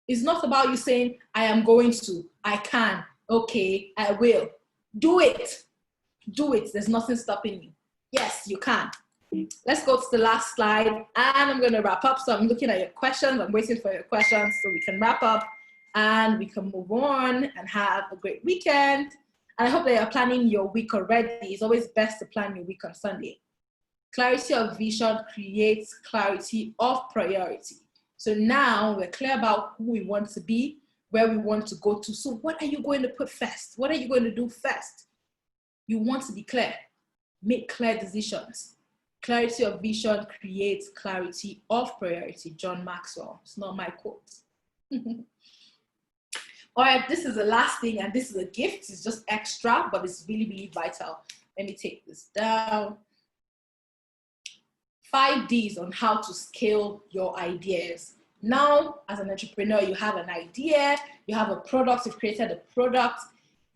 Speaker 1: It's not about you saying, I am going to, I can, okay, I will. Do it. Do it. There's nothing stopping you. Yes, you can. Let's go to the last slide and I'm going to wrap up. So I'm looking at your questions. I'm waiting for your questions so we can wrap up and we can move on and have a great weekend. And I hope that you're planning your week already. It's always best to plan your week on Sunday. Clarity of vision creates clarity of priority. So now we're clear about who we want to be, where we want to go to. So what are you going to put first? What are you going to do first? You want to be clear. Make clear decisions. Clarity of vision creates clarity of priority. John Maxwell. It's not my quote. All right, this is the last thing, and this is a gift. It's just extra, but it's really, really vital. Let me take this down. 5 Ds on how to scale your ideas. Now, as an entrepreneur, you have an idea, you have a product, you've created a product,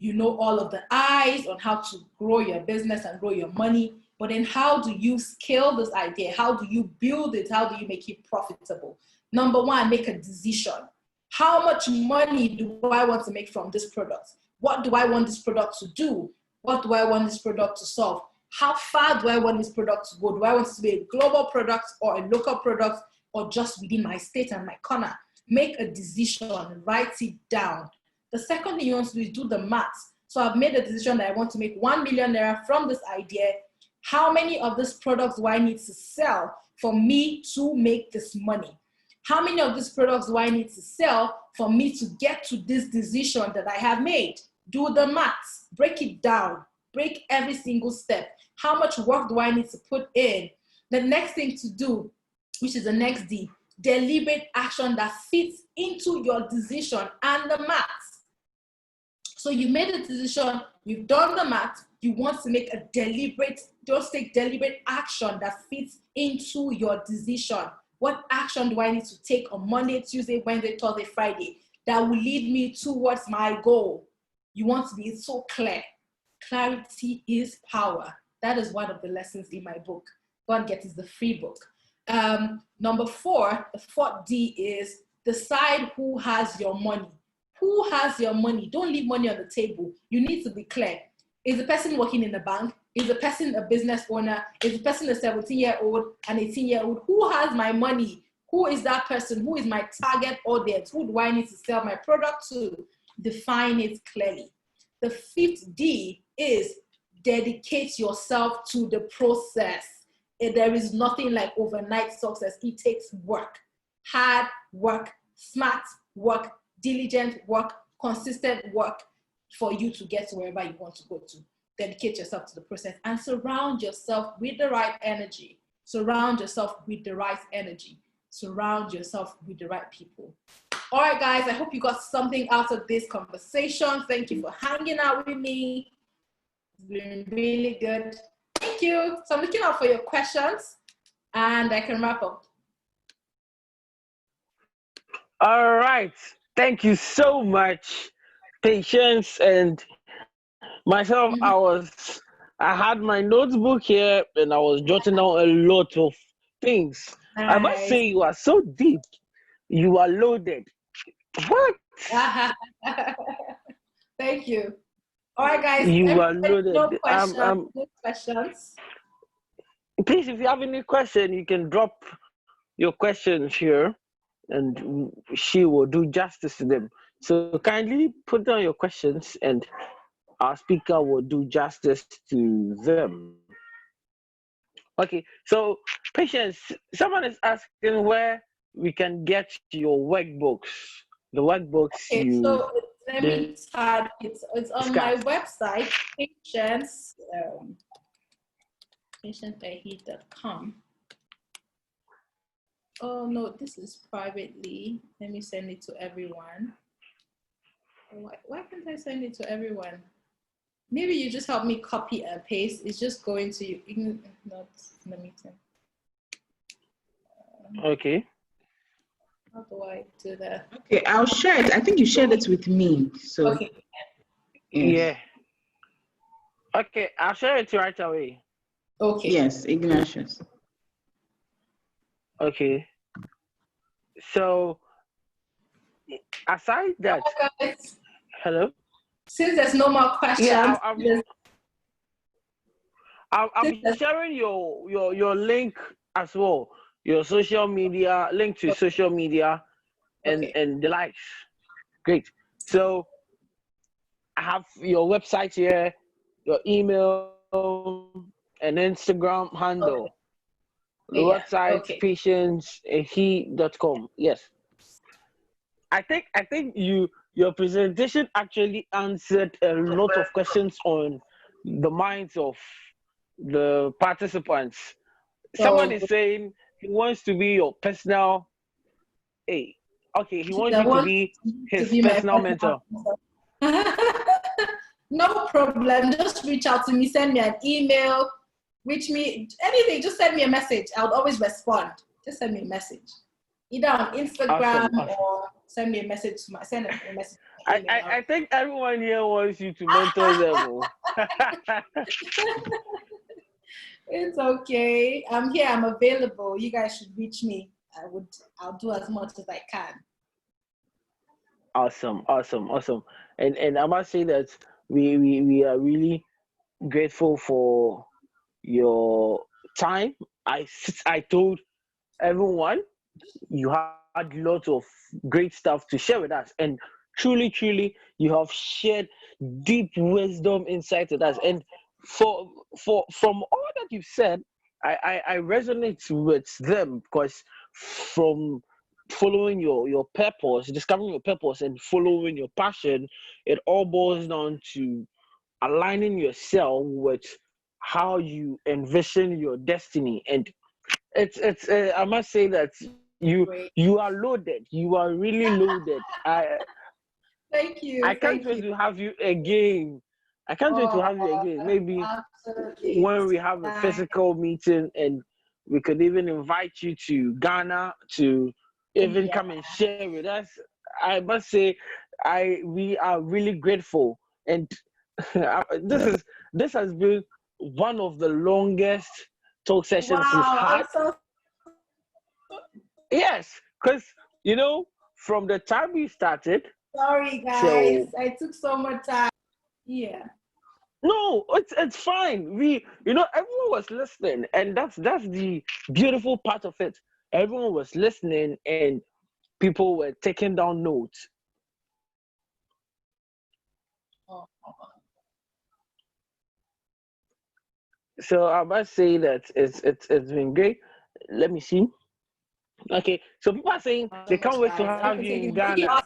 Speaker 1: you know all of the I's on how to grow your business and grow your money. But then how do you scale this idea? How do you build it? How do you make it profitable? Number one, make a decision. How much money do I want to make from this product? What do I want this product to do? What do I want this product to solve? How far do I want this product to go? Do I want it to be a global product or a local product or just within my state and my corner? Make a decision, write it down. The second thing you want to do is do the maths. So I've made a decision that I want to make 1 million naira from this idea. How many of these products do I need to sell for me to make this money? How many of these products do I need to sell for me to get to this decision that I have made? Do the maths, break it down, break every single step. How much work do I need to put in? The next thing to do, which is the next D, deliberate action that fits into your decision and the maths. So you made a decision, you've done the math, you want to make a deliberate, just take deliberate action that fits into your decision. What action do I need to take on Monday, Tuesday, Wednesday, Thursday, Friday that will lead me towards my goal? You want to be so clear. Clarity is power. That is one of the lessons in my book. Go and get it, the free book. Number 4, the 4th D is decide who has your money. Who has your money? Don't leave money on the table. You need to be clear. Is the person working in the bank? Is the person a business owner? Is the person a 17-year-old, an 18-year-old? Who has my money? Who is that person? Who is my target audience? Who do I need to sell my product to? Define it clearly. The 5th D is dedicate yourself to the process. There is nothing like overnight success. It takes work, hard work, smart work, diligent work, consistent work for you to get to wherever you want to go to. Dedicate yourself to the process and surround yourself with the right energy. Surround yourself with the right energy. Surround yourself with the right people. All right, guys, I hope you got something out of this conversation. Thank you for hanging out with me. It's been really good. Thank you. So I'm looking out for your questions and I can wrap up.
Speaker 3: All right. Thank you so much, Patience. And myself, I had my notebook here and I was jotting down a lot of things.
Speaker 1: Nice.
Speaker 3: I must say you are so deep. You are loaded. What?
Speaker 1: Thank you. All right, guys.
Speaker 3: You are loaded.
Speaker 1: No questions. No questions.
Speaker 3: Please, if you have any question, you can drop your questions here and she will do justice to them. So kindly put down your questions and our speaker will do justice to them. Okay, so Patience, someone is asking where we can get your workbooks. The workbooks
Speaker 1: okay,
Speaker 3: you...
Speaker 1: So let me start. It's on my website, patienceehi.com. Oh no, this is privately. Let me send it to everyone. Why can't I send it to everyone? Maybe you just help me copy and paste. It's just going to you, not in the meeting.
Speaker 3: Okay.
Speaker 1: How do I do that?
Speaker 2: Okay, I'll share it. I think you shared it with me. So
Speaker 1: okay.
Speaker 3: Yes. Yeah. Okay, I'll share it right away.
Speaker 1: Okay.
Speaker 2: Yes, Ignatius.
Speaker 3: Okay. So aside that, hello.
Speaker 1: Since there's no more questions,
Speaker 3: yeah, I'll be sharing your link as well. Your social media link to social media and the likes. Great. So I have your website here, your email, and Instagram handle. The website patienceehi.com. Yes. I think your presentation actually answered a lot of questions on the minds of the participants. Someone is saying he wants to be your personal Okay, he wants
Speaker 1: I
Speaker 3: you to
Speaker 1: want
Speaker 3: be
Speaker 1: to
Speaker 3: his
Speaker 1: be my
Speaker 3: personal mentor.
Speaker 1: No problem. Just reach out to me, send me an email, reach me, anything. Just send me a message. I would always respond. Just send me a message, either on Instagram
Speaker 3: Awesome.
Speaker 1: or send me a message to my message. To my email.
Speaker 3: I think everyone here wants you to mentor them. Oh.
Speaker 1: It's okay. I'm here. I'm available. You guys should reach me. I'll do as much as I can.
Speaker 3: Awesome. And I must say that we are really grateful for your time. I told everyone you had lots of great stuff to share with us, and truly you have shared deep wisdom insight with us. And from all that you've said, I resonate with them, because from following your purpose, discovering your purpose and following your passion, it all boils down to aligning yourself with how you envision your destiny. And it's I must say that
Speaker 1: Great.
Speaker 3: you are loaded. You are really loaded.
Speaker 1: Thank you.
Speaker 3: I can't wait to have you again. I can't wait to have you again. Maybe
Speaker 1: Absolutely.
Speaker 3: when we have a physical meeting, and we could even invite you to Ghana to even come and share with us. I must say, we are really grateful, and this has been one of the longest talk sessions we've had. Yes, because from the time we started.
Speaker 1: Sorry, guys. I took so much time. Yeah.
Speaker 3: No, it's fine. Everyone was listening, and that's the beautiful part of it. Everyone was listening, and people were taking down notes. So I must say that it's been great. Let me see. Okay, so people are saying they can't wait to have you in Ghana.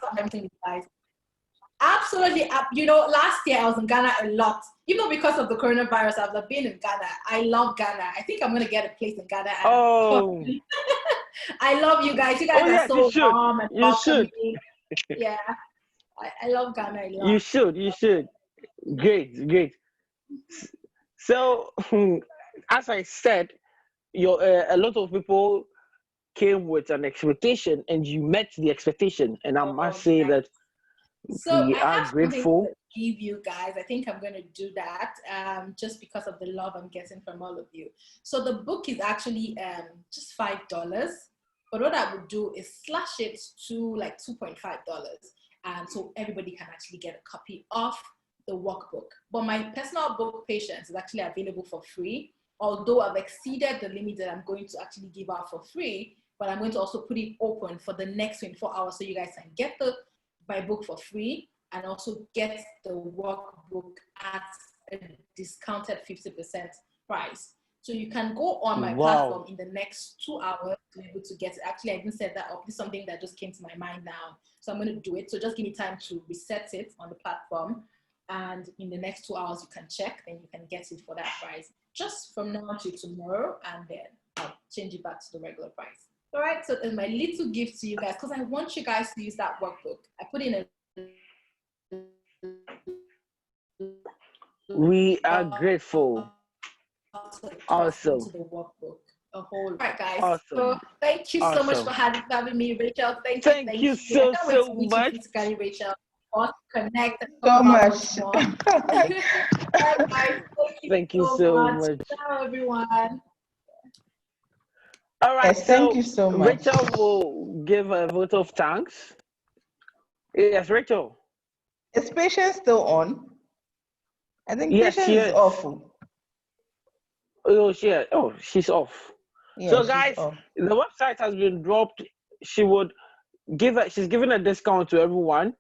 Speaker 1: Absolutely. Last year I was in Ghana a lot. Even because of the coronavirus, I've been in Ghana. I love Ghana. I think I'm going to get a place in Ghana.
Speaker 3: Oh.
Speaker 1: I love you guys. You guys are so warm and welcoming. Yeah. I love Ghana a lot.
Speaker 3: You should. Great. So, as I said, a lot of people came with an expectation, and you met the expectation. And I must say that we are grateful.
Speaker 1: To give you guys. I think I'm going to do that just because of the love I'm getting from all of you. So the book is actually just $5. But what I would do is slash it to like $2.5. So everybody can actually get a copy of the workbook. But my personal book, Patience, is actually available for free. Although I've exceeded the limit that I'm going to actually give out for free, but I'm going to also put it open for the next 24 hours so you guys can get my book for free and also get the workbook at a discounted 50% price. So you can go on my platform in the next 2 hours to be able to get it. Actually, I didn't set that up. This is something that just came to my mind now. So I'm going to do it. So just give me time to reset it on the platform. And in the next 2 hours, you can check, then you can get it for that price. Just from now to tomorrow, and then I'll change it back to the regular price. All right, so there's my little gift to you guys, because I want you guys to use that workbook. I put in
Speaker 3: We are grateful. Awesome.
Speaker 1: To the workbook. All right, guys.
Speaker 3: Awesome.
Speaker 1: So thank you so much for having me, Rachel. Thank you
Speaker 3: so much.
Speaker 1: Rachel. Connect
Speaker 2: so much.
Speaker 3: Thank you so much.
Speaker 1: Ciao, everyone.
Speaker 3: All right.
Speaker 2: Yes, thank you so much.
Speaker 3: Rachel will give a vote of thanks. Yes, Rachel.
Speaker 2: Is Patience still on? I think
Speaker 3: yes,
Speaker 2: Patience is off.
Speaker 3: She's off.
Speaker 2: Yeah,
Speaker 3: so guys, the website has been dropped. She's giving a discount to everyone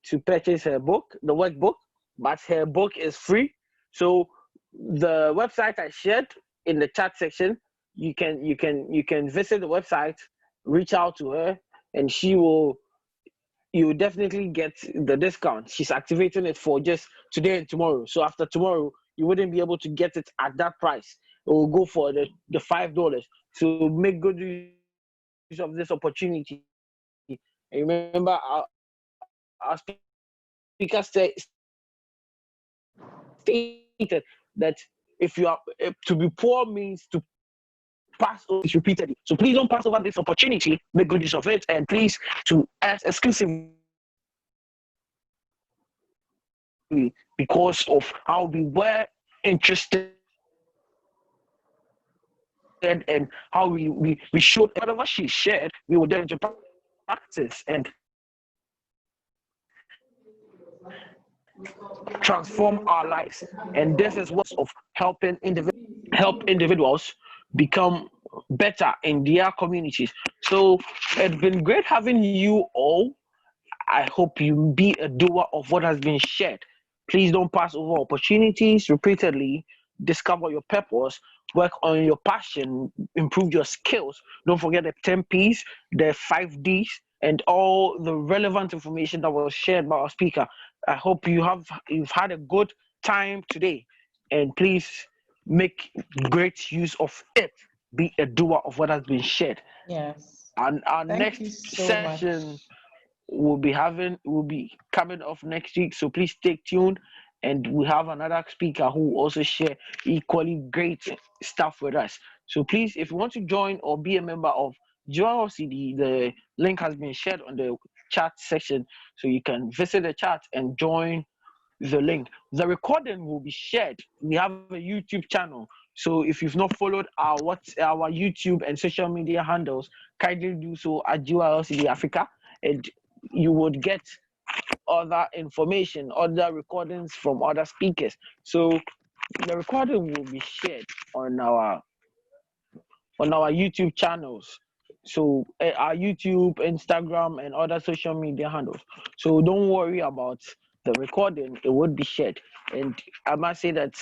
Speaker 3: to purchase her book, the workbook, but her book is free. So the website I shared in the chat section, you can visit the website, reach out to her, and you will definitely get the discount. She's activating it for just today and tomorrow. So after tomorrow, you wouldn't be able to get it at that price. It will go for the $5. So make good use of this opportunity And remember, our speaker stated that if you are to be poor means to pass over this repeatedly. So please don't pass over this opportunity. Make good use of it, and please to ask exclusively because of how we were interested and how we showed whatever she shared, we would then to practice and transform our lives. And this is what's of help individuals become better in their communities. So it's been great having you all. I hope you be a doer of what has been shared. Please don't pass over opportunities repeatedly. Discover your purpose, work on your passion, improve your skills. Don't forget the 10 P's, the 5 D's, and all the relevant information that was shared by our speaker. I hope you've had a good time today, and please make great use of it. Be a doer of what has been shared.
Speaker 2: Yes.
Speaker 3: And our
Speaker 2: Thank you
Speaker 3: next
Speaker 2: so
Speaker 3: session
Speaker 2: much.
Speaker 3: will be coming off next week, so please stay tuned, and we have another speaker who will also share equally great stuff with us. So please, if you want to join or be a member of GLCD, the link has been shared on the chat section, so you can visit the chat and join the link. The recording will be shared. We have a YouTube channel, so if you've not followed our YouTube and social media handles, kindly do so at GLCD Africa, and you would get other information, other recordings from other speakers. So the recording will be shared on our YouTube channels. So our YouTube, Instagram, and other social media handles. So don't worry about the recording; it would be shared. And I must say that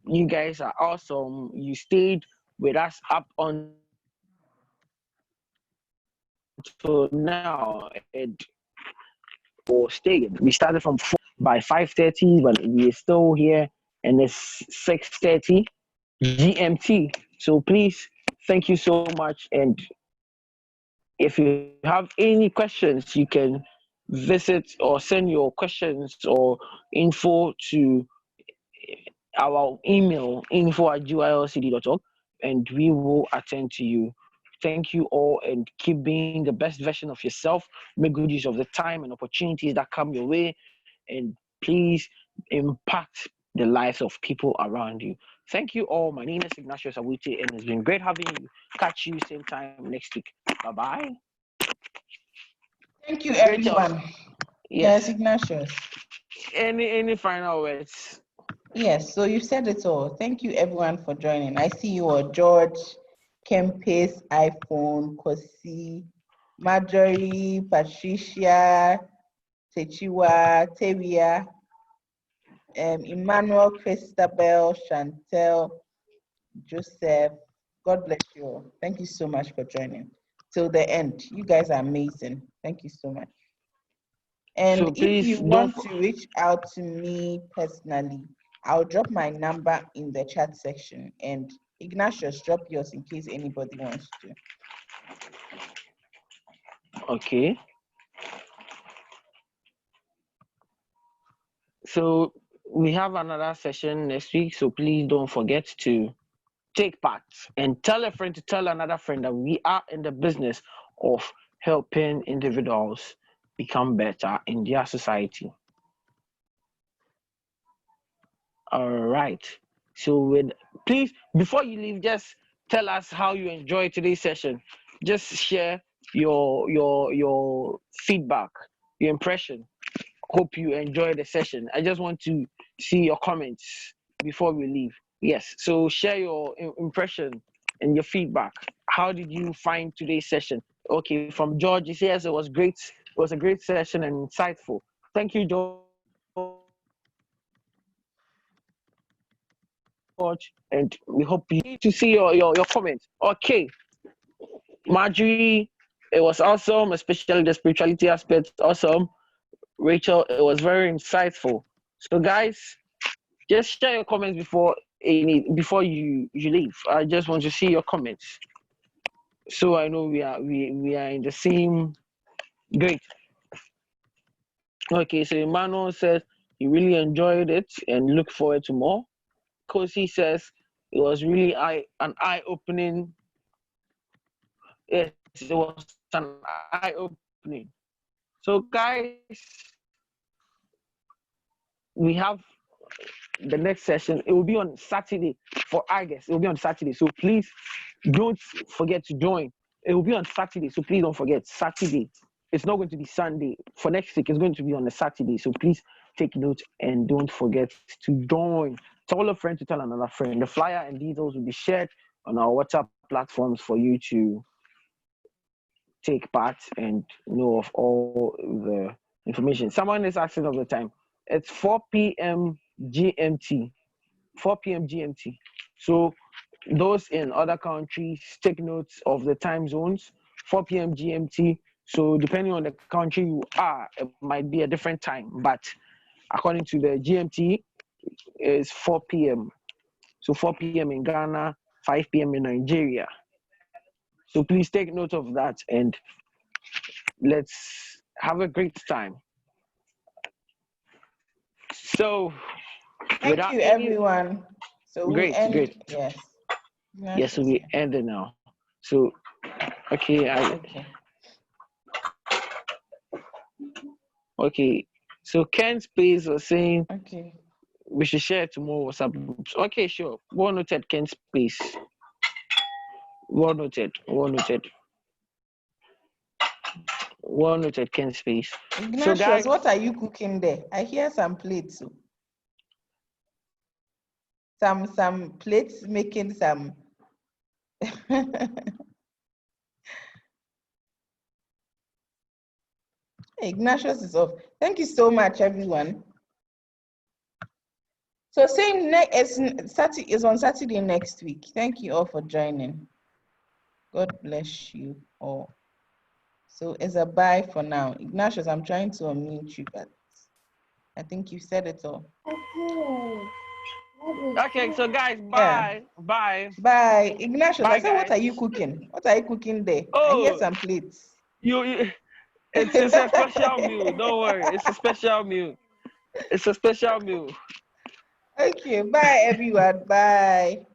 Speaker 3: you guys are awesome. You stayed with us up until now, and or stay. We started from 4 by 5:30, but we're still here, and it's 6:30 GMT. So please, thank you so much. And if you have any questions, you can visit or send your questions or info to our email info@gilcd.org, and we will attend to you. Thank you all, and keep being the best version of yourself. Make good use of the time and opportunities that come your way, and please impact the lives of people around you. Thank you all. My name is Ignatius Awuche, and it's been great having you. Catch you same time next week. Bye bye.
Speaker 2: Thank you,
Speaker 3: Rachel.
Speaker 2: everyone.
Speaker 3: Yes.
Speaker 2: Yes, Ignatius.
Speaker 3: Any final words?
Speaker 2: Yes, so you said it all. Thank you, everyone, for joining. I see you all: George, Kempis, iPhone, Kosi, Marjorie, Patricia, Techiwa, Tevia, Emmanuel, Christabel, Chantel, Joseph. God bless you all. Thank you so much for joining till the end. You guys are amazing. Thank you so much. And
Speaker 3: So
Speaker 2: if
Speaker 3: please
Speaker 2: you
Speaker 3: don't
Speaker 2: want to reach out to me personally, I'll drop my number in the chat section, and Ignatius, drop yours in case anybody wants to.
Speaker 3: Okay. So we have another session next week, so please don't forget to take part and tell a friend to tell another friend that we are in the business of helping individuals become better in their society. All right. So please, before you leave, just tell us how you enjoyed today's session. Just share your feedback, your impression. Hope you enjoyed the session. I just want to see your comments before we leave. Yes. So share your impression and your feedback. How did you find today's session? Okay, from George, he says it was great. It was a great session and insightful. Thank you, George, and we hope you to see your comments. Okay, Marjorie, it was awesome, especially the spirituality aspect. Awesome. Rachel, it was very insightful. So guys, just share your comments before you leave. I just want to see your comments, so I know we are in the same Great. Okay, so Emmanuel says he really enjoyed it and look forward to more. Kosi says it was really an eye-opening. Yes, it was an eye-opening. So guys, we have the next session. It will be on Saturday for August. It will be on Saturday. So please don't forget to join. It will be on Saturday. So please don't forget Saturday. It's not going to be Sunday. For next week, it's going to be on a Saturday. So please take note and don't forget to join. Tell a friend to tell another friend. The flyer and details will be shared on our WhatsApp platforms for you to take part and know of all the information. Someone is asking all the time. It's 4 p.m. GMT. 4 p.m. GMT. So those in other countries, take notes of the time zones. 4 p.m. GMT. So depending on the country you are, it might be a different time. But according to the GMT, is 4 p.m. So 4 p.m. in Ghana, 5 p.m. in Nigeria. So please take note of that and let's have a great time. So
Speaker 2: Thank you, everyone. So we
Speaker 3: great.
Speaker 2: Yes.
Speaker 3: Yes, so we end it now. So okay, okay. So Ken Space was saying we should share to more WhatsApp groups. Okay, sure. Well noted, Ken Space. Well noted. Ken Space.
Speaker 2: Ignatius,
Speaker 3: so guys,
Speaker 2: what are you cooking there? I hear some plates. Some plates making some. Ignatius is off. Thank you so much, everyone. So same Saturday is on Saturday next week. Thank you all for joining. God bless you all. So it's a bye for now. Ignatius, I'm trying to unmute you, but I think you said it all.
Speaker 3: Okay, so guys, bye. Bye.
Speaker 2: Bye. Ignatius,
Speaker 3: bye,
Speaker 2: I said,
Speaker 3: guys.
Speaker 2: what are you cooking? What are you cooking there?
Speaker 3: Oh,
Speaker 2: I hear some plates.
Speaker 3: It's a special meal. Don't worry. It's a special meal.
Speaker 2: Okay, bye everyone. Bye.